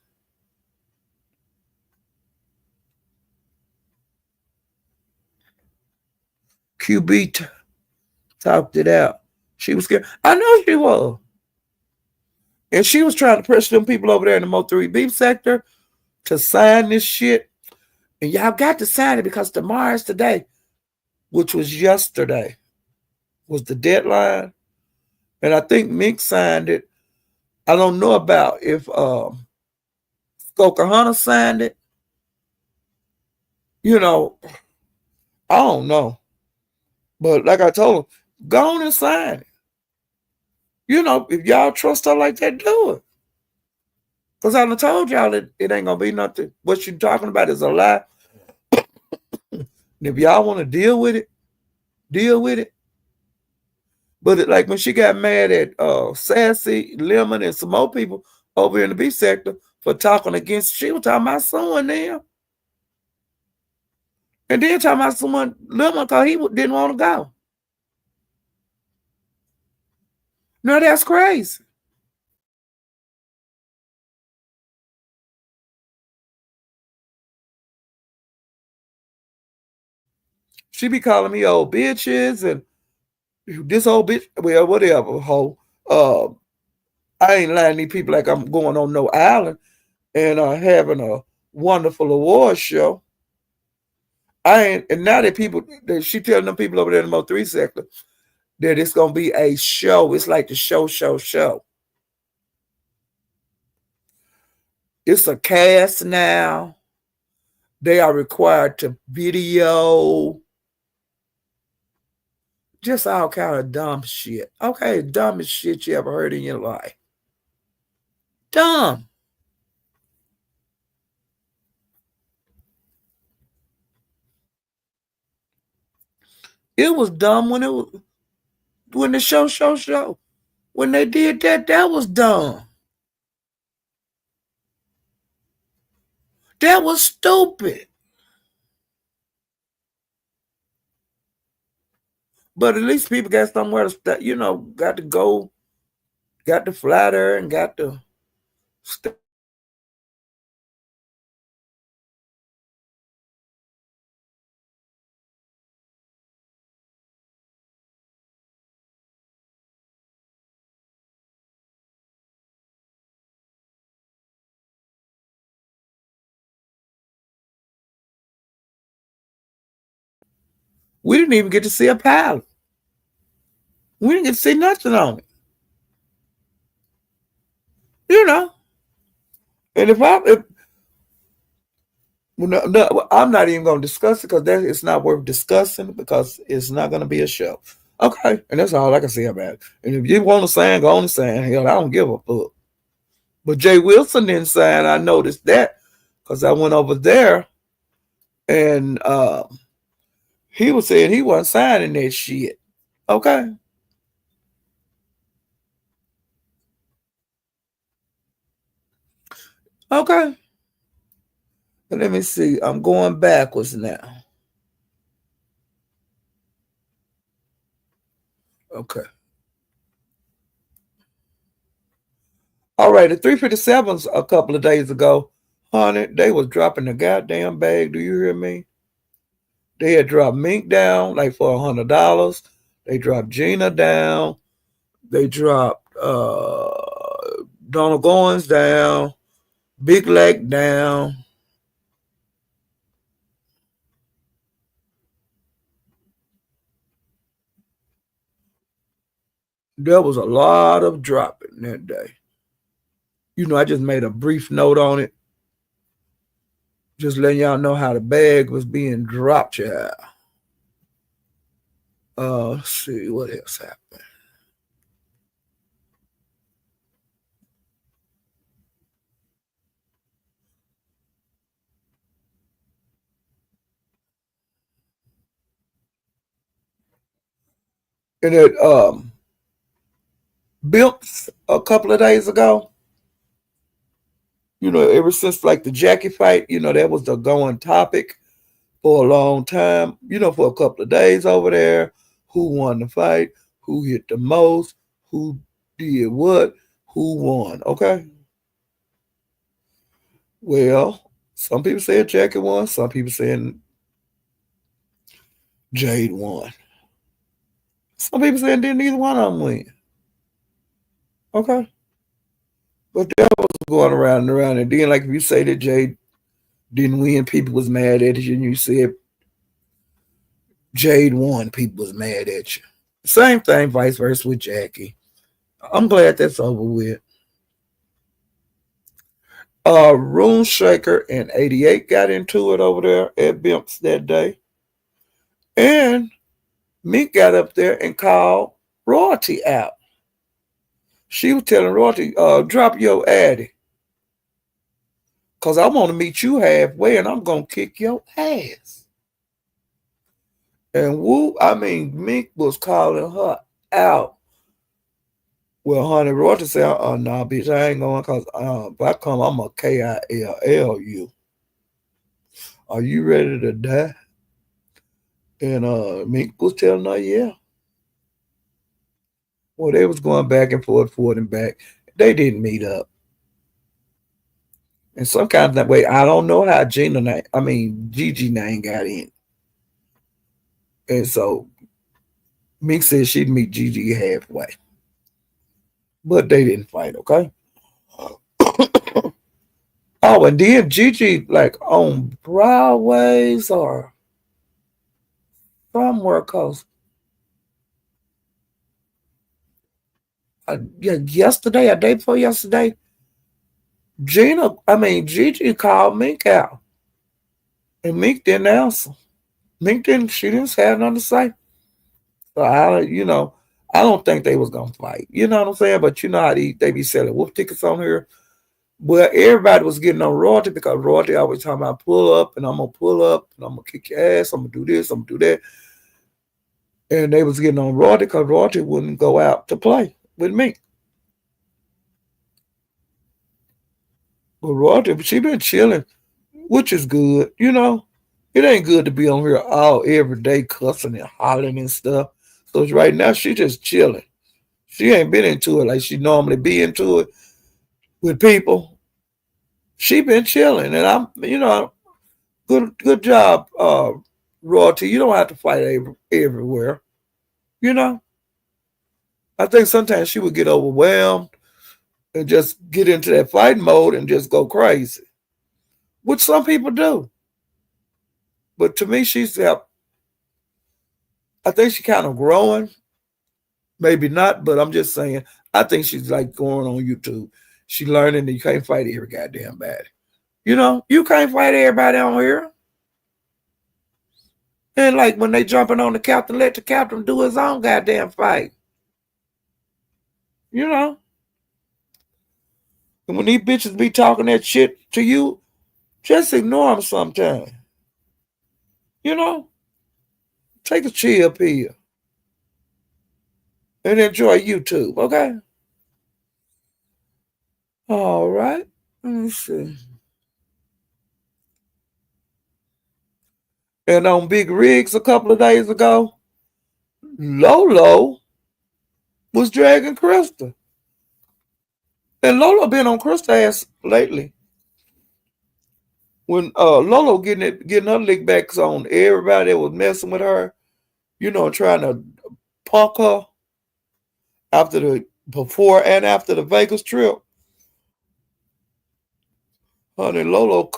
Speaker 1: QB talked it out. She was scared. I know she was. And she was trying to pressure them people over there in the Mo3 beef sector to sign this shit. And y'all got to sign it because tomorrow's today, which was yesterday, was the deadline. And I think Mink signed it. I don't know about if Pocahontas signed it. You know, I don't know. But like I told him, go on and sign it. You know, if y'all trust her like that, do it. Because I done told y'all that it ain't going to be nothing. What you talking about is a lie. And if y'all want to deal with it, deal with it. But like when she got mad at Sassy, Lemon, and some more people over in the B sector for talking against, she was talking about suing them. And then talking about someone, Lemon, because he didn't want to go. No, that's crazy. She be calling me old bitches and this old bitch, well, whatever, hoe. Uh, I ain't lying to these people like I'm going on no island and having a wonderful award show. I ain't, and now that people, that she telling them people over there in the Mo3 sector that it's gonna be a show. It's like the show. It's a cast now. They are required to video. Just all kind of dumb shit. Okay, dumbest shit you ever heard in your life. Dumb. It was dumb when the show. When they did that, that was dumb. That was stupid. But at least people got somewhere to stay, got to go, got to fly there and got to stay. We didn't even get to see a pilot. We didn't get to see nothing on it. You know. And if well, no, I'm not even going to discuss it because it's not worth discussing because it's not going to be a show. Okay, and that's all I can say about it. And if you want to sign, go on and sign. Hell, I don't give a fuck. But Jay Wilson didn't sign. I noticed that because I went over there and he was saying he wasn't signing that shit. Okay. Okay. Let me see. I'm going backwards now. Okay. All right. The 357s a couple of days ago, honey, they was dropping the goddamn bag. Do you hear me? They had dropped Mink down like for $100. They dropped Gina down. They dropped Donald Goins down. Big Leg down. There was a lot of dropping that day. I just made a brief note on it. Just letting y'all know how the bag was being dropped, yeah. Let's see what else happened. And it Bimp a couple of days ago. Ever since like the Jackie fight, that was the going topic for a long time. For a couple of days over there. Who won the fight? Who hit the most? Who did what? Who won? Okay. Well, some people said Jackie won. Some people saying Jade won. Some people saying didn't either one of them win. Okay. But that was going around and around. And then, like, if you say that Jade didn't win, people was mad at you. And you said Jade won, people was mad at you. Same thing, vice versa with Jackie. I'm glad that's over with. Rune Shaker and 88 got into it over there at Bimp's that day. And Meek got up there and called Royalty out. She was telling Royalty, drop your addy. Because I want to meet you halfway and I'm going to kick your ass. And Meek was calling her out. Well, honey, Royalty said, nah, bitch, I ain't going because if I come, I'm a KILL you. Are you ready to die? And Meek was telling her, yeah. Well, they was going back and forth and back. They didn't meet up. And some kind of that way, I don't know how Gigi name got in. And so Meek said she'd meet Gigi halfway. But they didn't fight, okay? Oh, and then Gigi, like on Broadway's or somewhere, cause yesterday, a day before yesterday, Gigi called Mink out, and Mink didn't answer. She didn't have nothing to say. So I don't think they was gonna fight. You know what I'm saying? But you know how they be selling wolf tickets on here. Well, everybody was getting on Royalty because Royalty always talking about pull up and I'm gonna pull up and I'm gonna kick your ass. I'm gonna do this. I'm gonna do that. And they was getting on Royalty because Royalty wouldn't go out to play with me. But Royalty, she been chilling, which is good. You know, it ain't good to be on here all every day cussing and hollering and stuff. So right now she just chilling. She ain't been into it like she normally be into it with people. She been chilling, and good job, Royalty. You don't have to fight everywhere. You know, I think sometimes she would get overwhelmed and just get into that fighting mode and just go crazy, which some people do. But to me, I think she's kind of growing. Maybe not, but I'm just saying, I think she's like going on YouTube. She learning that you can't fight every goddamn body. You know, you can't fight everybody on here. And like when they jumping on the captain, let the captain do his own goddamn fight. You know? And when these bitches be talking that shit to you, just ignore them sometimes. You know? Take a chill pill and enjoy YouTube, okay? All right. Let me see. And on Big Rigs a couple of days ago, Lolo was dragging Krista. And Lolo been on Krista ass lately. When Lolo getting her lick backs on everybody that was messing with her, trying to punk her before and after the Vegas trip. Honey, Lolo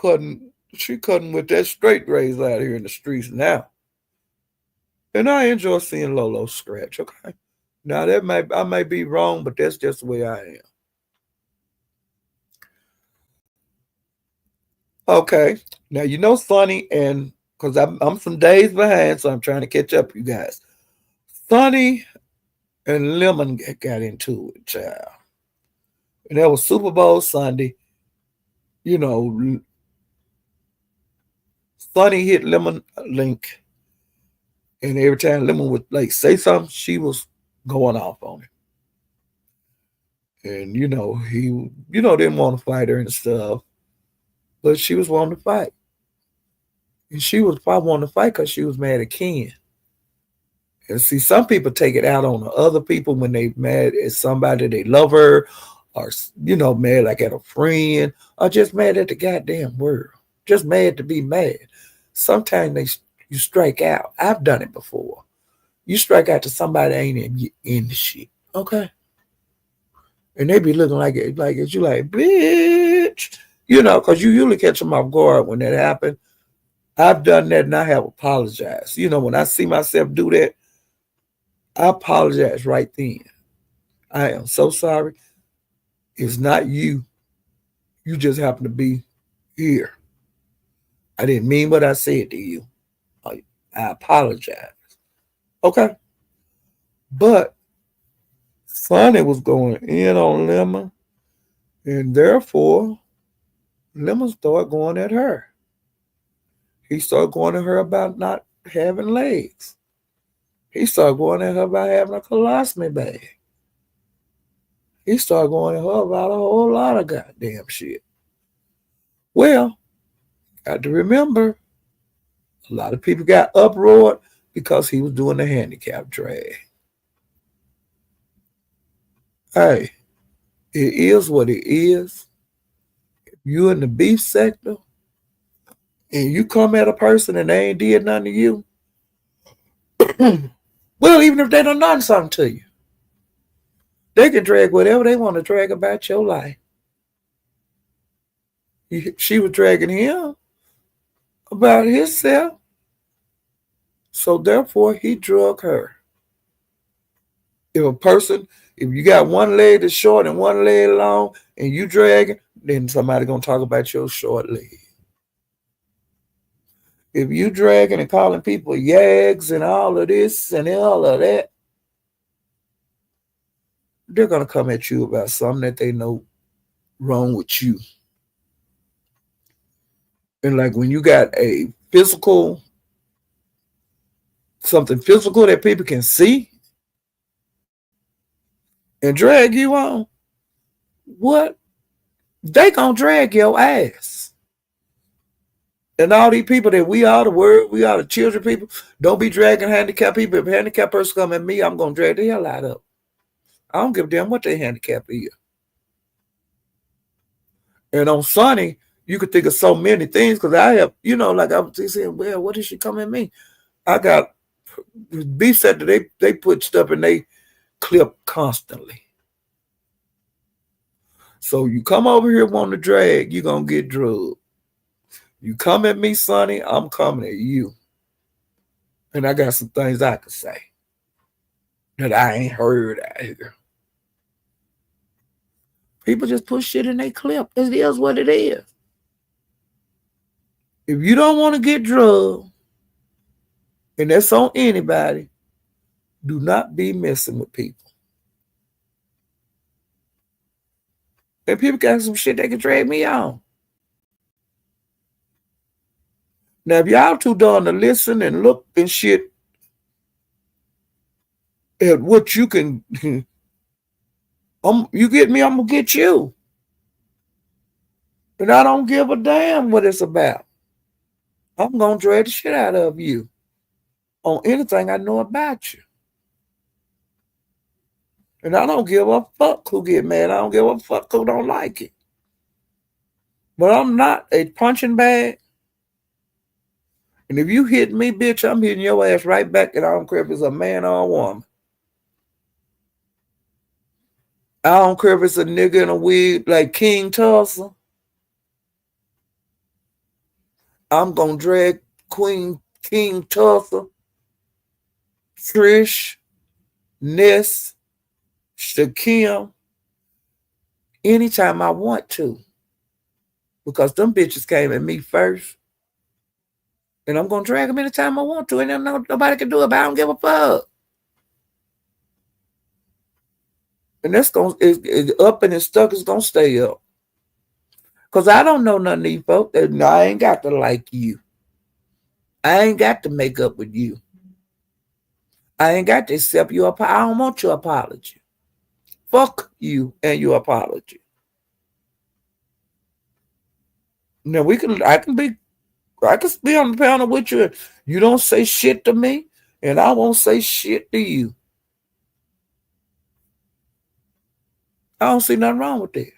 Speaker 1: she cutting with that straight razor out here in the streets now. And I enjoy seeing Lolo scratch, okay? Now I may be wrong, but that's just the way I am. Okay. Now Sonny and because I'm some days behind, so I'm trying to catch up, you guys. Sonny and Lemon got into it, child. And that was Super Bowl Sunday. Sonny hit Lemon link, and every time Lemon would like say something, she was going off on him. And he didn't want to fight her and stuff, but she was wanting to fight. And she was probably wanting to fight because she was mad at Ken. And see, some people take it out on the other people when they mad at somebody they love her, or mad like at a friend, or just mad at the goddamn world. Just mad to be mad. Sometimes you strike out. I've done it before. You strike out to somebody that ain't in the shit. Okay. And they be looking like you like, bitch. Because you usually catch them off guard when that happens. I've done that and I have apologized. When I see myself do that, I apologize right then. I am so sorry. It's not you. You just happen to be here. I didn't mean what I said to you. I apologize. Okay. But Sonny was going in on Lemon, and therefore Lemon started going at her. He started going at her about not having legs. He started going at her about having a colostomy bag. He started going at her about a whole lot of goddamn shit. Well, got to remember, a lot of people got uproared because he was doing the handicap drag. Hey, it is what it is. If you in the beef sector and you come at a person and they ain't did nothing to you, well, even if they done done something to you, they can drag whatever they want to drag about your life. She was dragging him about himself, so therefore he drug her. If you got one leg that's short and one leg long, and you dragging, then somebody gonna talk about your short leg. If you dragging and calling people yags and all of this and all of that, they're gonna come at you about something that they know wrong with you. And like when you got a something physical that people can see and drag you on, what? They gonna drag your ass. And all these people that we are the word, we are the children people, don't be dragging handicapped people. If a handicapped person come at me, I'm gonna drag the hell out of them. I don't give a damn what their handicap is. And on Sunny, you could think of so many things because I have, like I was saying, well, what did she come at me? I got B said that they put stuff in they clip constantly. So you come over here wanting to drag, you're gonna get drugged. You come at me, Sonny, I'm coming at you. And I got some things I could say that I ain't heard out here. People just put shit in their clip. It is what it is. If you don't want to get drugged, and that's on anybody, do not be messing with people. And people got some shit they can drag me on. Now, if y'all too dumb to listen and look and shit at what you can, you get me, I'm going to get you. And I don't give a damn what it's about. I'm going to drag the shit out of you on anything I know about you. And I don't give a fuck who get mad. I don't give a fuck who don't like it. But I'm not a punching bag. And if you hit me, bitch, I'm hitting your ass right back, and I don't care if it's a man or a woman. I don't care if it's a nigga in a wig like King Tulsa. I'm going to drag King Tulsa, Trish, Ness, Shakim, anytime I want to. Because them bitches came at me first. And I'm going to drag them anytime I want to. And then nobody can do it, but I don't give a fuck. And that's it's up and it's stuck. It's going to stay up. Because I don't know none of these folks. I ain't got to like you. I ain't got to make up with you. I ain't got to accept your apology. I don't want your apology. Fuck you and your apology. Now I can be on the panel with you. You don't say shit to me, and I won't say shit to you. I don't see nothing wrong with that.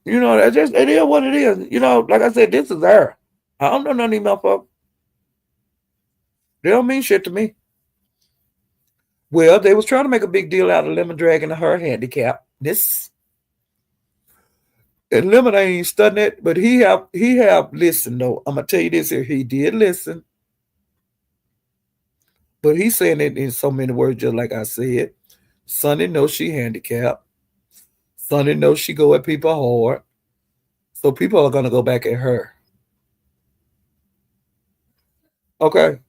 Speaker 1: It is what it is. Like I said, this is her. I don't know none of these motherfuckers. They don't mean shit to me. Well, they was trying to make a big deal out of Lemon dragging her handicap. And Lemon ain't studying it, but he have listened though. I'm gonna tell you this here. He did listen. But he's saying it in so many words, just like I said. Sonny knows she handicapped. Sonny knows she go at people hard. So people are gonna go back at her. Okay.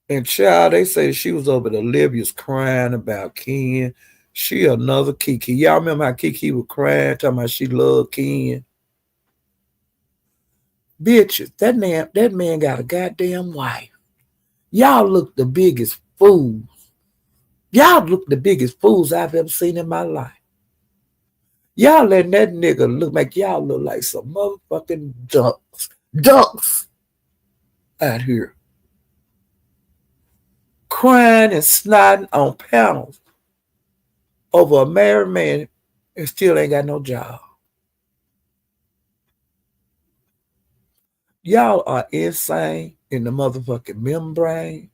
Speaker 1: And child, they say she was over the Libya's crying about Ken. She another Kiki. Y'all remember how Kiki was crying, talking about she loved Ken? Bitches, that man got a goddamn wife. Y'all look the biggest fools. Y'all look the biggest fools I've ever seen in my life. Y'all letting that nigga look like y'all look like some motherfucking ducks. Ducks out here. Crying and snotting on panels over a married man and still ain't got no job. Y'all are insane in the motherfucking membrane.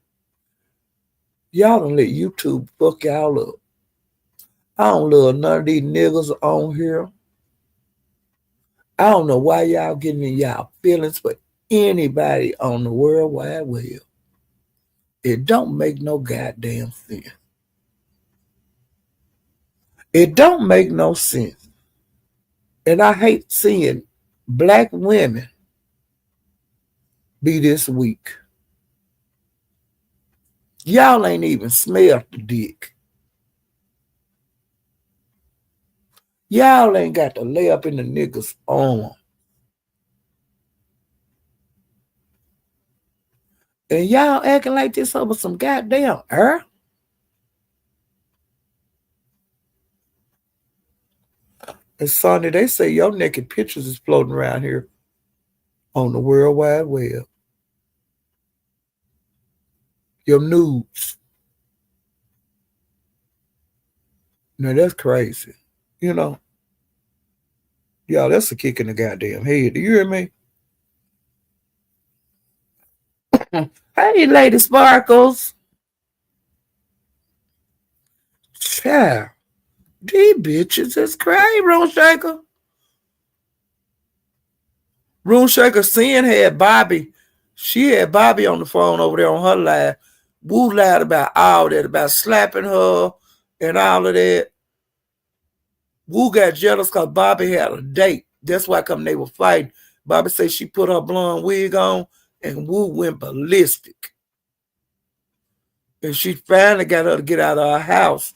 Speaker 1: Y'all don't let YouTube fuck y'all up. I don't love none of these niggas on here. I don't know why y'all getting in y'all feelings for anybody on the World Wide Web. It don't make no goddamn sense. It don't make no sense. And I hate seeing black women be this weak. Y'all ain't even smelled the dick. Y'all ain't got to lay up in the nigga's arm. And y'all acting like this over some goddamn earth. And Sonny, they say your naked pictures is floating around here on the World Wide Web. Your nudes. Now that's crazy. You know, y'all, that's a kick in the goddamn head. Do you hear me? Hey, Lady Sparkles. Child, these bitches is crazy, Room Shaker. Room Shaker Sin had Bobby. She had Bobby on the phone over there on her live. Woo loud about all that, about slapping her and all of that. Woo got jealous because Bobby had a date. That's why come they were fighting. Bobby said she put her blonde wig on and Woo went ballistic. And she finally got her to get out of her house.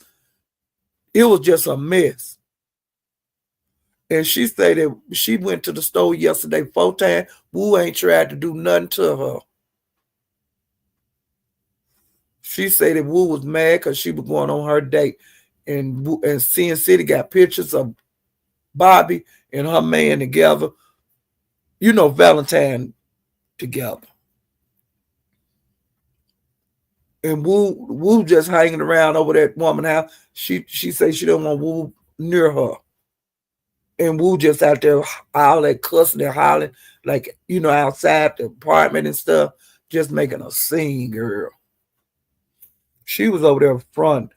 Speaker 1: It was just a mess. And she said that she went to the store yesterday 4 times. Woo ain't tried to do nothing to her. She said that Woo was mad because she was going on her date. And Sin City got pictures of Bobby and her man together. You know, Valentine together. And Woo just hanging around over that woman house. She say she don't want Woo near her. And Woo just out there all that cussing and hollering, like, you know, outside the apartment and stuff, just making a scene, girl. She was over there front.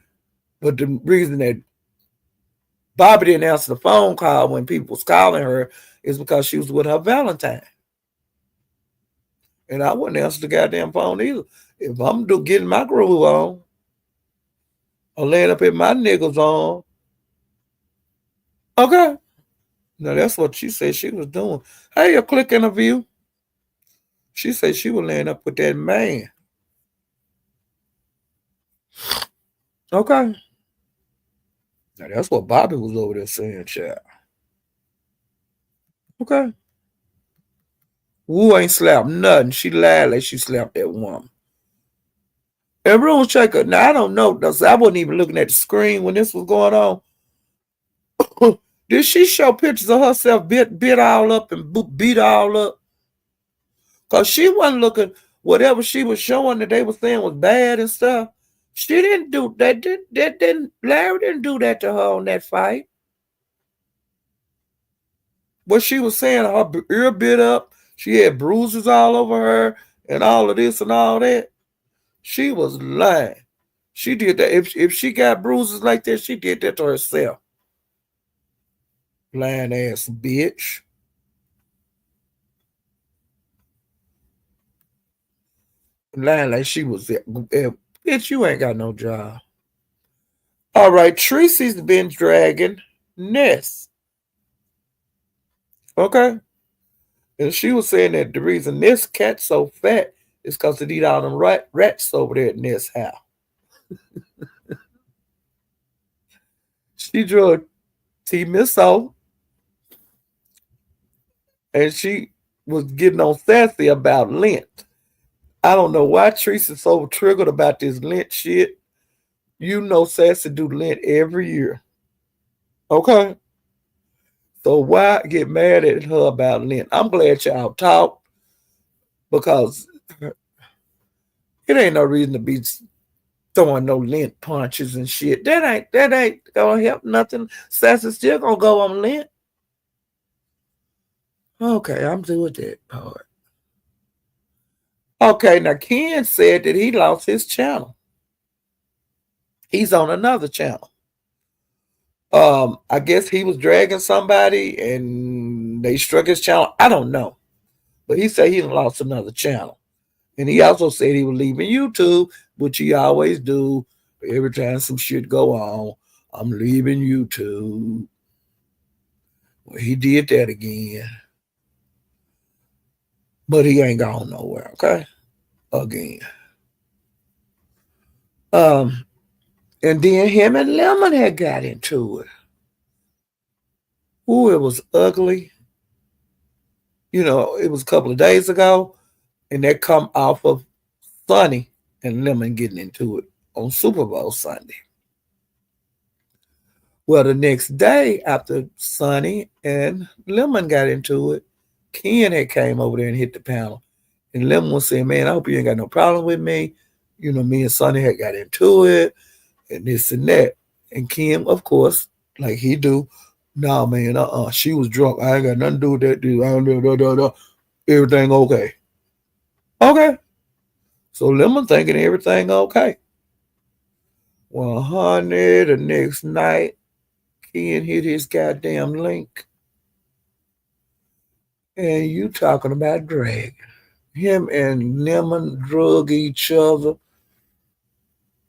Speaker 1: But the reason that Bobby didn't answer the phone call when people was calling her is because she was with her Valentine. And I wouldn't answer the goddamn phone either. If I'm getting my groove on or laying up in my niggas on, okay. Now that's what she said she was doing. Hey, a click interview. She said she was laying up with that man. Okay. Now that's what Bobby was over there saying, child. Okay. Woo ain't slapped nothing. She lied like she slapped that woman. And Room Shaker, now I don't know. I wasn't even looking at the screen when this was going on. Did she show pictures of herself bit all up and beat all up? Because she wasn't looking, whatever she was showing that they were saying was bad and stuff. She didn't do that. Larry didn't do that to her on that fight. What she was saying, her ear bit up. She had bruises all over her and all of this and all that. She was lying. She did that. If she got bruises like that, she did that to herself. Lying ass bitch. lying like she was there. Bitch, you ain't got no job. All right, Tracy's been dragging Ness. Okay. And she was saying that the reason this cat's so fat is because it eat all them rats over there at Ness' house. She drug T Miss O, and she was getting on sassy about lint. I don't know why Teresa's so triggered about this lint shit. You know Sassy do lint every year. Okay? So why get mad at her about lint? I'm glad y'all talked because it ain't no reason to be throwing no lint punches and shit. That ain't gonna help nothing. Sassy's still gonna go on lint. Okay, I'm doing that part. Okay, now Ken said that he lost his channel. He's on another channel. I guess he was dragging somebody and they struck his channel. I don't know. But he said he lost another channel. And he also said he was leaving YouTube, which he always do. Every time some shit go on, I'm leaving YouTube. Well, he did that again. But he ain't gone nowhere, okay? Again. Um, and then him and Lemon had got into it. Ooh, it was ugly. You know, it was a couple of days ago, and that come off of Sunny and Lemon getting into it on Super Bowl Sunday. Well, the next day after Sonny and Lemon got into it, Ken had came over there and hit the panel. And Lemon was saying, man, I hope you ain't got no problem with me. You know, me and Sonny had got into it and this and that. And Ken, of course, like he do, nah, man, she was drunk. I ain't got nothing to do with that dude. Everything okay. Okay. So Lemon thinking everything okay. Well, honey, the next night, Ken hit his goddamn link. And you talking about drag. Him and Lemon drug each other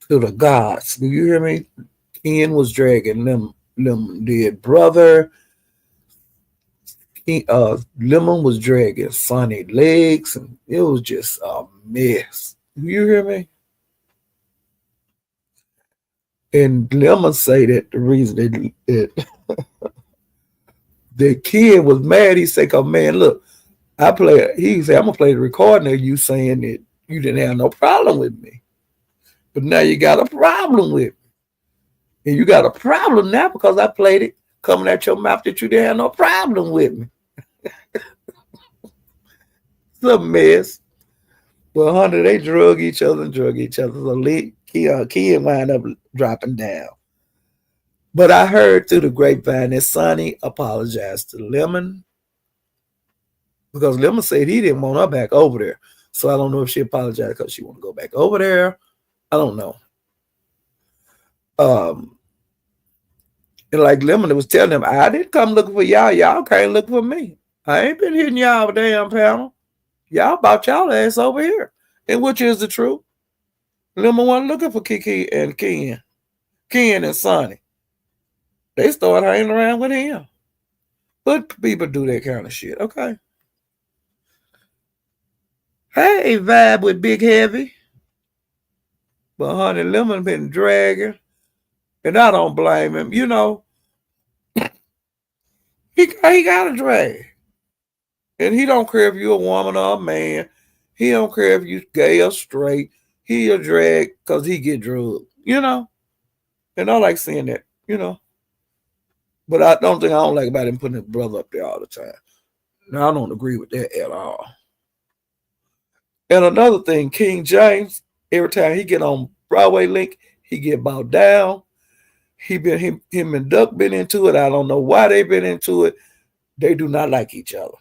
Speaker 1: to the gods. Do you hear me? Ken was dragging Lemon did brother. Lemon was dragging Sonny legs, and it was just a mess. Do you hear me? And Lemon say that the reason the kid was mad, he said, "Oh man, look, he said, I'm gonna play the recording of you saying that you didn't have no problem with me. But now you got a problem with me. And you got a problem now because I played it coming at your mouth that you didn't have no problem with me." It's a mess. Well, honey, they drug each other and drug each other. So Ken wound up dropping down. But I heard through the grapevine that Sonny apologized to Lemon because Lemon said he didn't want her back over there. So I don't know if she apologized because she want to go back over there. I don't know. Um, and like Lemon was telling him, I didn't come looking for y'all. Y'all can't look for me. I ain't been hitting y'all a damn panel. Y'all brought y'all ass over here. And which is the truth. Lemon wasn't looking for Kiki and Ken. Ken and Sonny. They started hanging around with him. But people do that kind of shit, okay? Hey, vibe with Big Heavy. But honey, Lemon been dragging. And I don't blame him. You know, he got to drag. And he don't care if you're a woman or a man. He don't care if you gay or straight. He'll drag because he get drugged. You know? And I like seeing that, you know. But I don't like about him putting his brother up there all the time. Now, I don't agree with that at all. And another thing, King James, every time he get on Broadway link, he get bowed down. Him and Duck been into it. I don't know why they been into it. They do not like each other.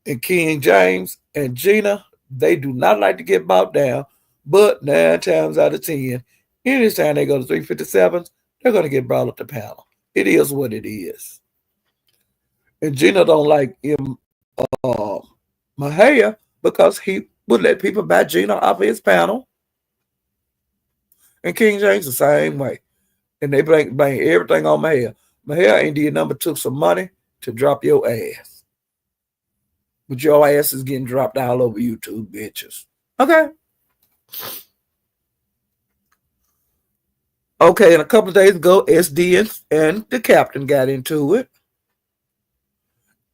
Speaker 1: And King James and Gina, they do not like to get bowed down. But 9 times out of 10, anytime they go to 357s, they're going to get brought up the panel. It is what it is. And Gina don't like him, Mahaya because he would let people buy Gina off of his panel. And King James the same way. And they blame everything on Mahair. Mahair ain't did number took some money to drop your ass. But your ass is getting dropped all over YouTube, bitches. Okay. Okay, and a couple of days ago, SD and the captain got into it.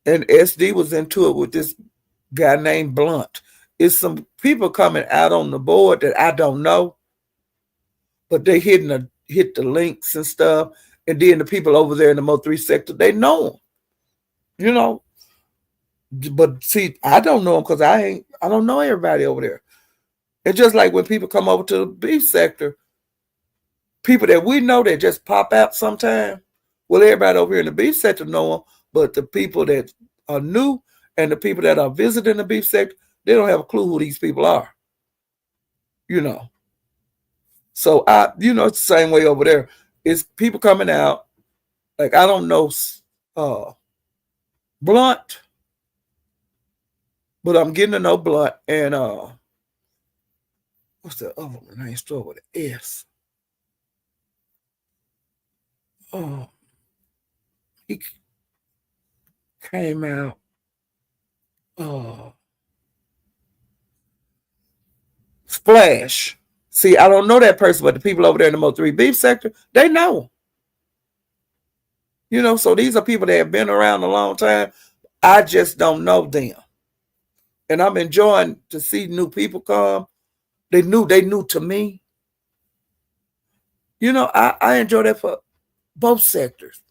Speaker 1: And SD was into it with this guy named Blunt. It's some people coming out on the board that I don't know, but they hit the links and stuff. And then the people over there in the Mo3 sector, they know them. You know, but see, I don't know them because I don't know everybody over there. It's just like when people come over to the beef sector, people that we know that just pop out sometime. Well, everybody over here in the beef sector know them, but the people that are new and the people that are visiting the beef sector, they don't have a clue who these people are. You know. So it's the same way over there. It's people coming out. Like I don't know Blunt, but I'm getting to know Blunt and what's the other one? I ain't start with an S. Oh, he came out. Splash. See, I don't know that person, but the people over there in the Mo3 beef sector, they know. So these are people that have been around a long time. I just don't know them. And I'm enjoying to see new people come. They new to me. I enjoy that for both sectors.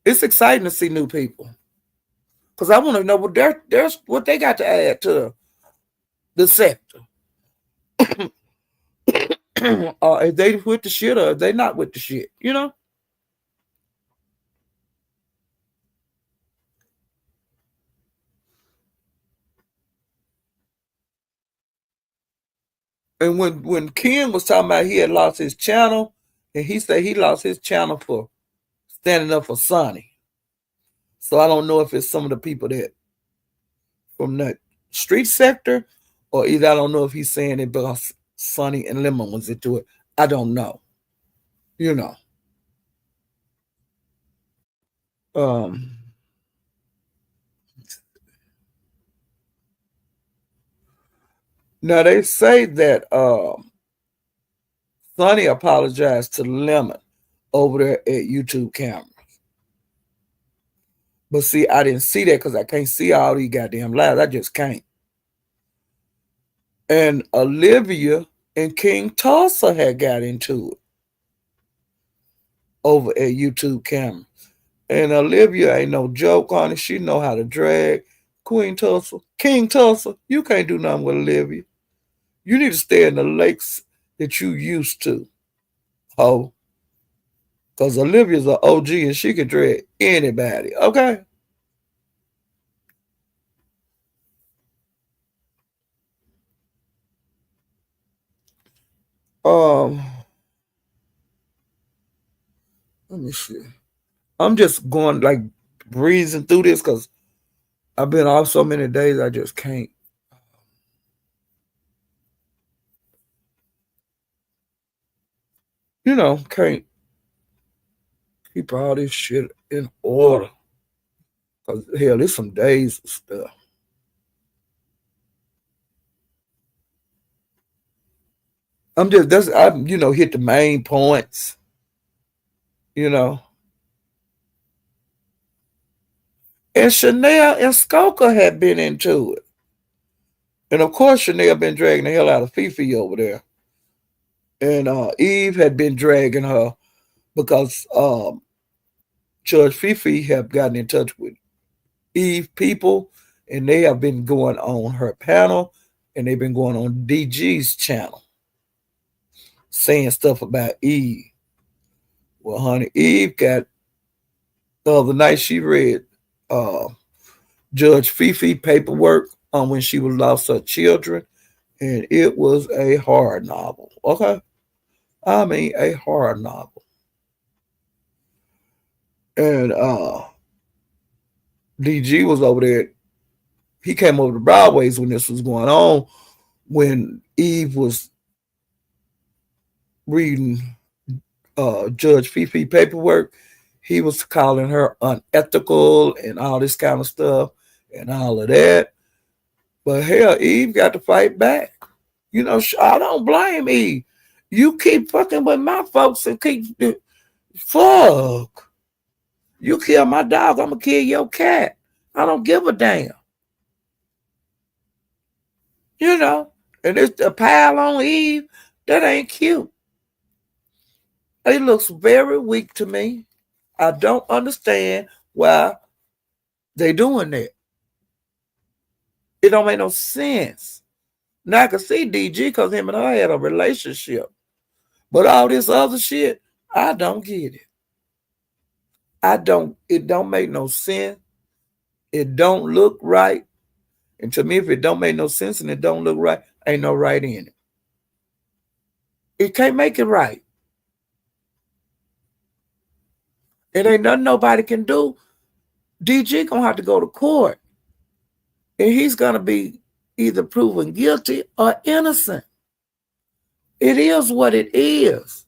Speaker 1: It's exciting to see new people. Because I want to know what they got to add to the sector. If they with the shit or if they not with the shit, And when Ken was talking about he had lost his channel, and he said he lost his channel for standing up for Sonny. So I don't know if it's some of the people that from that street sector, or either I don't know if he's saying it because Sonny and Lemon was into it. I don't know. You know. Um Now they say that Sonny apologized to Lemon over there at YouTube camera. But see, I didn't see that because I can't see all these goddamn lives. I just can't. And Olivia and King Tulsa had got into it over at YouTube camera. And Olivia ain't no joke on it. She know how to drag Queen Tulsa. King Tulsa, you can't do nothing with Olivia. You need to stay in the lakes that you used to. Oh. Because Olivia's an OG and she can drag anybody. Okay? Um, Let me see. I'm just going like breezing through this because I've been off so many days I just can't. Can't keep all this shit in order. Cause hell, there's some days of stuff. I hit the main points, you know. And Chanel and Skoka had been into it. And of course Chanel been dragging the hell out of Fifi over there. And Eve had been dragging her because Judge Fifi have gotten in touch with Eve people and they have been going on her panel and they've been going on DG's channel saying stuff about Eve. Well, honey, Eve got the other night she read uh, Judge Fifi paperwork on when she was lost her children, and it was a horror novel. Okay, I mean a horror novel, and DG was over there He came over to Broadway's when this was going on, when Eve was reading Judge Fifi paperwork. He was calling her unethical and all this kind of stuff and all of that. But hell, Eve got to fight back. You know, I don't blame Eve. You keep fucking with my folks and keep fuck. You kill my dog, I'm gonna kill your cat. I don't give a damn. You know, and it's a pile on Eve. That ain't cute. It looks very weak to me. I don't understand why they doing that. It don't make no sense. Now I can see DG because him and her had a relationship. But all this other shit, I don't get it. It don't make no sense. It don't look right. And to me, if it don't make no sense and it don't look right, ain't no right in it. It can't make it right. It ain't nothing nobody can do. DG gonna have to go to court. And he's gonna be either proven guilty or innocent. It is what it is.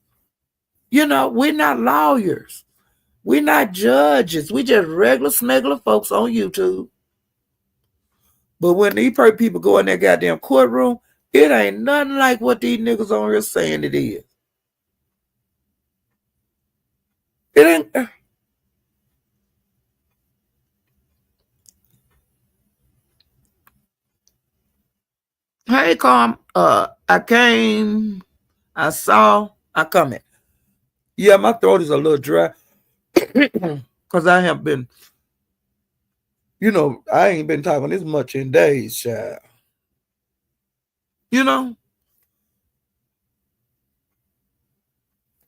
Speaker 1: You know, we're not lawyers. We're not judges. We just regular smuggler folks on YouTube. But when these people go in that goddamn courtroom, it ain't nothing like what these niggas on here saying it is. It ain't. Hey, Carm. I came. I saw. I come in. Yeah, my throat is a little dry because I have been. You know, I ain't been talking this much in days, child. You know.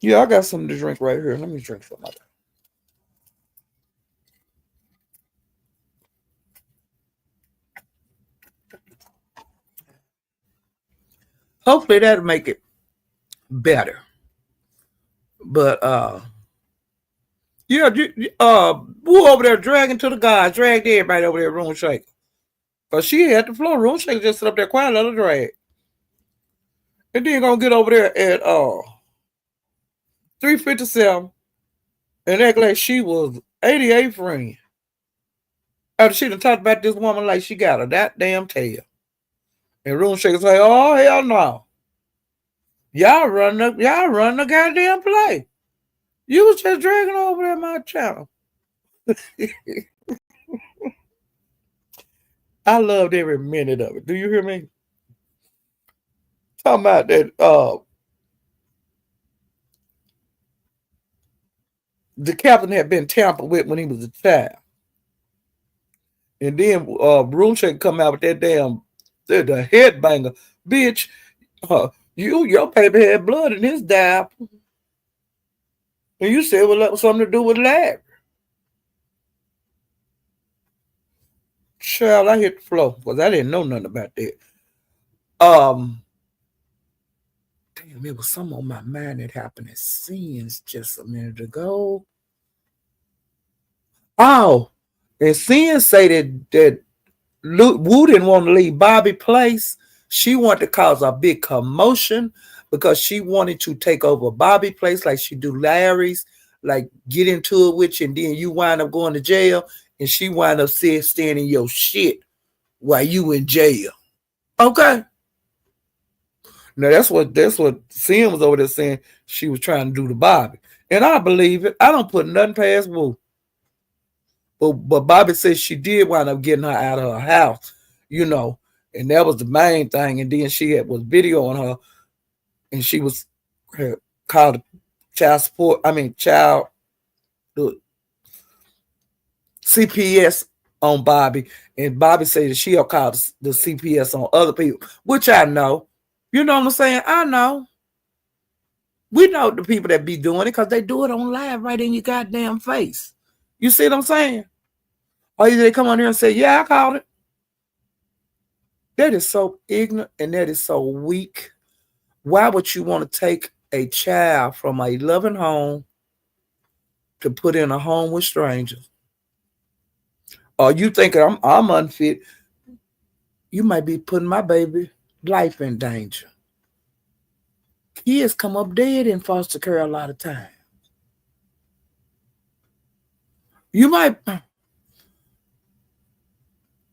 Speaker 1: Yeah, I got something to drink right here. Let me drink some of it. Hopefully that'll make it better. But yeah, who over there dragging to the guys, dragged everybody over there, room shaker. Cause she had the floor, room shaker just sit up there quiet, let her drag. And then gonna get over there at 357 and act like she was 88 friend. After she done talked about this woman like she got a that damn tail. And room shaker say, oh hell no. Y'all run the goddamn play. You was just dragging over there my channel. I loved every minute of it. Do you hear me? Talking about that the captain had been tampered with when he was a child. And then Broom Shaker come out with that damn the headbanger. Bitch, your baby had blood in his diaper. And you said well that was something to do with Larry. Child, I hit the floor because I didn't know nothing about that. Damn, it was something on my mind that happened at Scenes just a minute ago. Oh, and Scenes say that Wu didn't want to leave Bobby place. She wanted to cause a big commotion because she wanted to take over Bobby place like she do Larry's, like get into it with you and then you wind up going to jail and she wind up staying in your shit while you in jail. Okay. Now that's what Sim was over there saying she was trying to do to Bobby. And I believe it. I don't put nothing past Wu. But Bobby says she did wind up getting her out of her house, you know, and that was the main thing. And then she was videoing her, and she was called child support. I mean, child CPS on Bobby, and Bobby said that she'll call the CPS on other people, which I know. You know what I'm saying? I know. We know the people that be doing it because they do it on live right in your goddamn face. You see what I'm saying? Or either they come on here and say, yeah, I called it. That is so ignorant and that is so weak. Why would you want to take a child from a loving home to put in a home with strangers? Or you think I'm unfit? you might be putting my baby life in danger. Kids come up dead in foster care a lot of times. You might,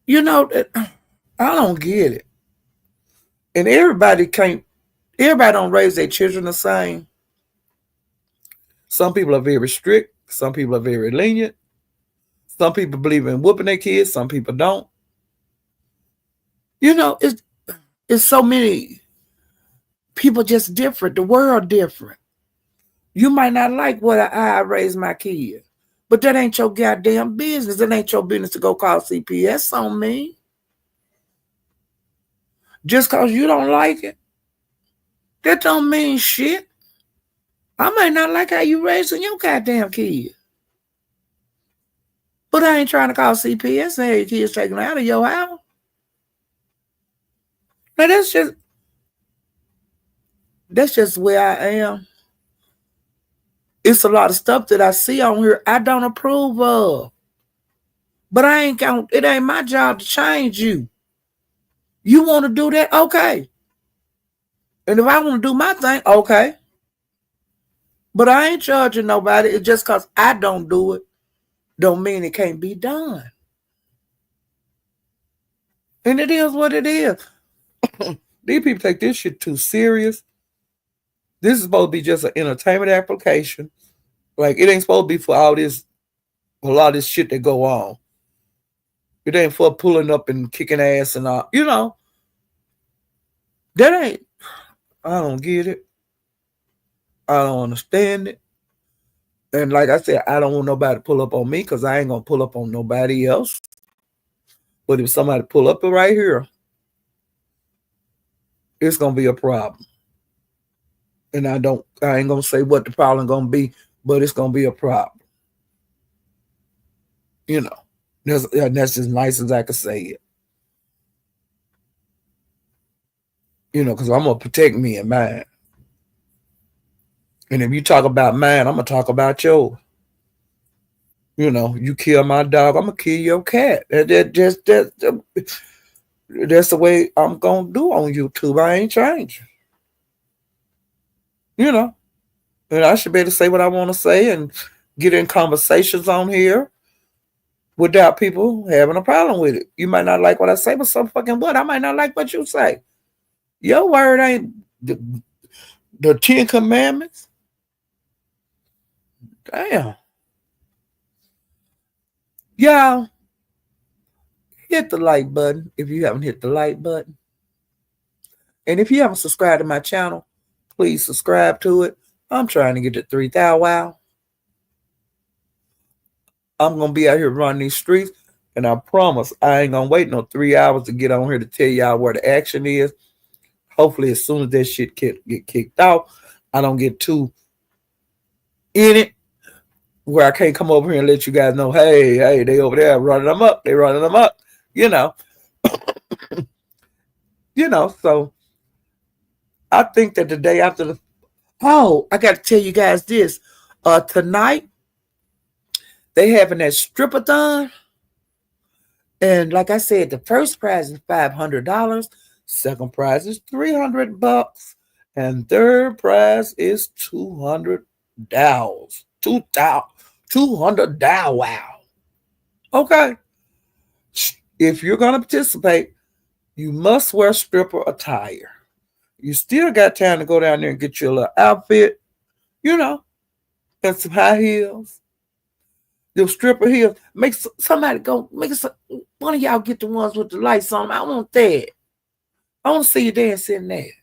Speaker 1: you know, I don't get it. And everybody don't raise their children the same. Some people are very strict. Some people are very lenient. Some people believe in whooping their kids. Some people don't. You know, it's so many people just different. The world different. You might not like what I raise my kid, but that ain't your goddamn business. It ain't your business to go call CPS on me. Just because you don't like it, that don't mean shit. I might not like how you raising your goddamn kid, but I ain't trying to call CPS and have your kids taken out of your house. Now that's just where I am. It's a lot of stuff that I see on here I don't approve of. But it ain't my job to change you. You want to do that? Okay. And if I want to do my thing, okay. But I ain't charging nobody. It's just because I don't do it, don't mean it can't be done. And it is what it is. These people take this shit too serious. This is supposed to be just an entertainment application. Like, it ain't supposed to be for a lot of this shit that go on. It ain't for pulling up and kicking ass and all. You know, that ain't, I don't get it. I don't understand it. And like I said, I don't want nobody to pull up on me because I ain't going to pull up on nobody else. But if somebody pull up right here, it's going to be a problem. And I ain't going to say what the problem going to be, but it's going to be a problem. You know, that's as nice as I can say it. You know, because I'm going to protect me and mine. And if you talk about mine, I'm going to talk about yours. You know, you kill my dog, I'm going to kill your cat. That's the way I'm going to do on YouTube. I ain't changing. You know, and I should be able to say what I want to say and get in conversations on here without people having a problem with it. You might not like what I say, but so fucking what? I might not like what you say. Your word ain't the 10 Commandments. Damn. Y'all, hit the like button if you haven't hit the like button. And if you haven't subscribed to my channel, please subscribe to it. I'm trying to get to 3,000. Wow. I'm going to be out here running these streets. And I promise I ain't going to wait no 3 hours to get on here to tell y'all where the action is. Hopefully, as soon as that shit get kicked off, I don't get too in it where I can't come over here and let you guys know, hey, they over there running them up. They running them up. You know. You know, so I think that the day after I got to tell you guys this. Tonight, they having that strip-a-thon. And like I said, the first prize is $500. Second prize is $300. And third prize is $200. $200. Wow. Okay. If you're going to participate, you must wear stripper attire. You still got time to go down there and get your little outfit, you know, and some high heels. Them stripper heels. Make somebody go, one of y'all get the ones with the lights on them. I want that. I want to see you dancing there.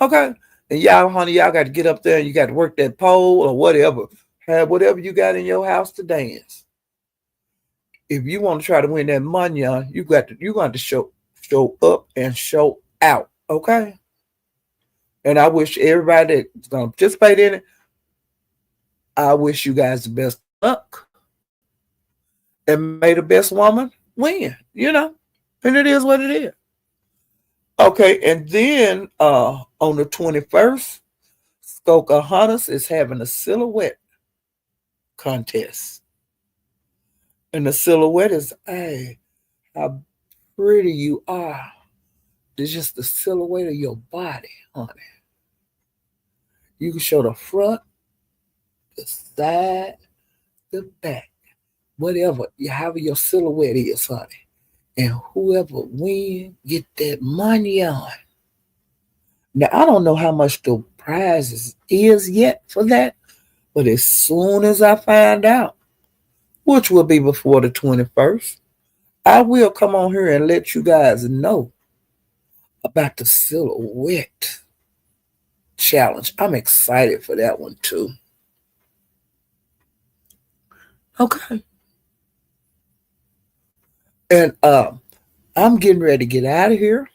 Speaker 1: Okay? And y'all, honey, y'all got to get up there and you got to work that pole or whatever. Have whatever you got in your house to dance. If you want to try to win that money, you got to show up and show out. Okay? And I wish everybody that's going to participate in it, I wish you guys the best luck. And may the best woman win, you know? And it is what it is. Okay, and then on the 21st, Skoka Hunters is having a silhouette contest. And the silhouette is, how pretty you are. It's just the silhouette of your body, honey. You can show the front, the side, the back, whatever, however your silhouette is, honey. And whoever win, get that money on. Now I don't know how much the prizes is yet for that, but as soon as I find out, which will be before the 21st, I will come on here and let you guys know about the silhouette challenge. I'm excited for that one too. Okay. And I'm getting ready to get out of here.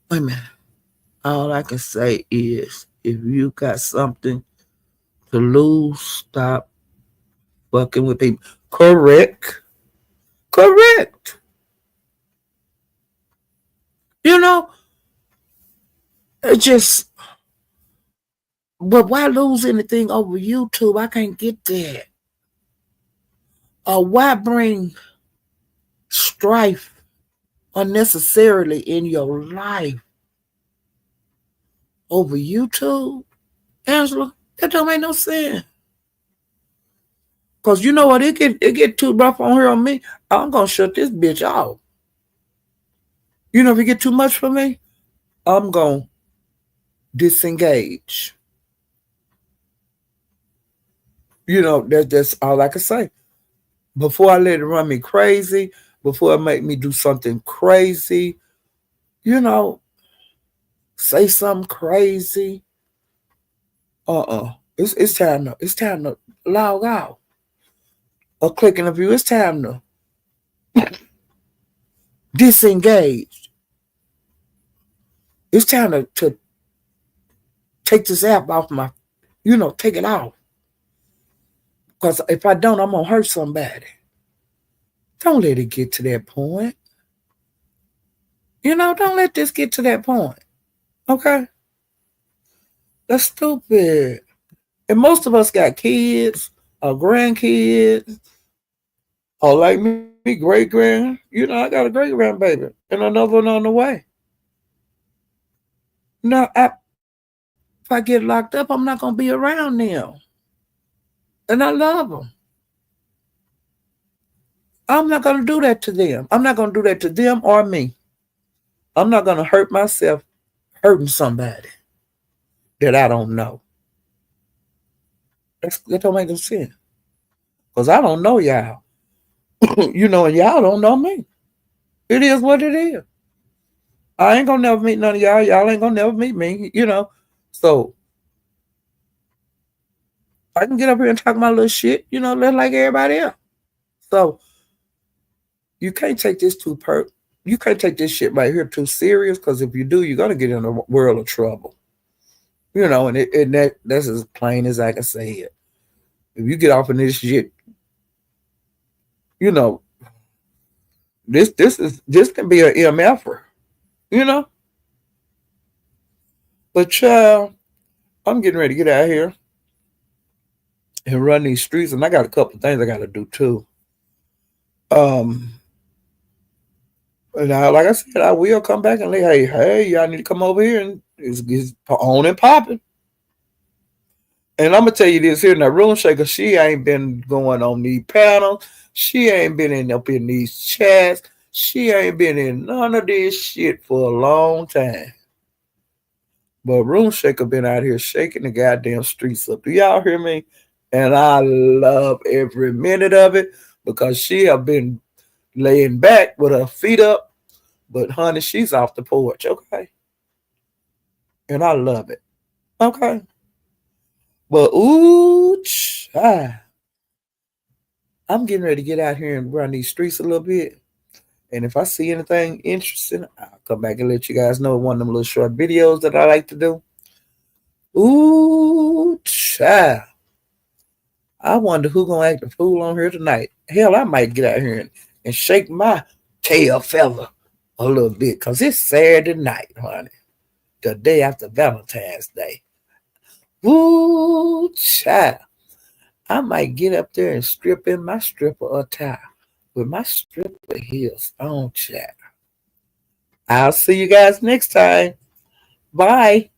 Speaker 1: Wait a minute. All I can say is if you got something to lose, stop fucking with people. Correct. Correct. You know, it just, but why lose anything over YouTube? I can't get that. Or why bring strife unnecessarily in your life over YouTube? Angela, that don't make no sense. Cause you know what, it get too rough on here on me. I'm gonna shut this bitch off. You know, if it get too much for me, I'm gonna disengage. You know, that's all I can say. Before I let it run me crazy, before it make me do something crazy, you know, say something crazy. It's time to log out. Or clicking a view. It's time to disengage. It's time to take this app off my, take it off. Because if I don't, I'm going to hurt somebody. Don't let it get to that point. Don't let this get to that point. Okay? That's stupid. And most of us got kids or grandkids or like me, great grand. I got a great grandbaby and another one on the way. Now, if I get locked up, I'm not going to be around them. And I love them. I'm not going to do that to them. I'm not going to do that to them or me. I'm not going to hurt myself hurting somebody that I don't know. That don't make no sense. Because I don't know y'all. And y'all don't know me. It is what it is. I ain't going to never meet none of y'all. Y'all ain't going to never meet me, So I can get up here and talk my little shit, just like everybody else. So you can't take this you can't take this shit right here too serious, because if you do, you're gonna get in a world of trouble. And that's as plain as I can say it. If you get off in this shit, this can be an MFer, But child, I'm getting ready to get out of here and run these streets, and I got a couple of things I gotta do too. And like I said, I will come back and like, hey, y'all need to come over here and it's on and popping. And I'm gonna tell you this here, now Room Shaker, she ain't been going on these panels. She ain't been up in these chats. She ain't been in none of this shit for a long time. But Room Shaker been out here shaking the goddamn streets up. Do y'all hear me? And I love every minute of it, because she have been laying back with her feet up. But honey, she's off the porch, okay? And I love it. Okay. But ooh, I'm getting ready to get out here and run these streets a little bit. And if I see anything interesting, I'll come back and let you guys know one of them little short videos that I like to do. Ooh, child. I wonder who gonna act a fool on here tonight. Hell, I might get out here and shake my tail feather a little bit, because it's Saturday night, honey. The day after Valentine's Day. Ooh, child. I might get up there and strip in my stripper attire. with my stripper heels on, chat. I'll see you guys next time. Bye.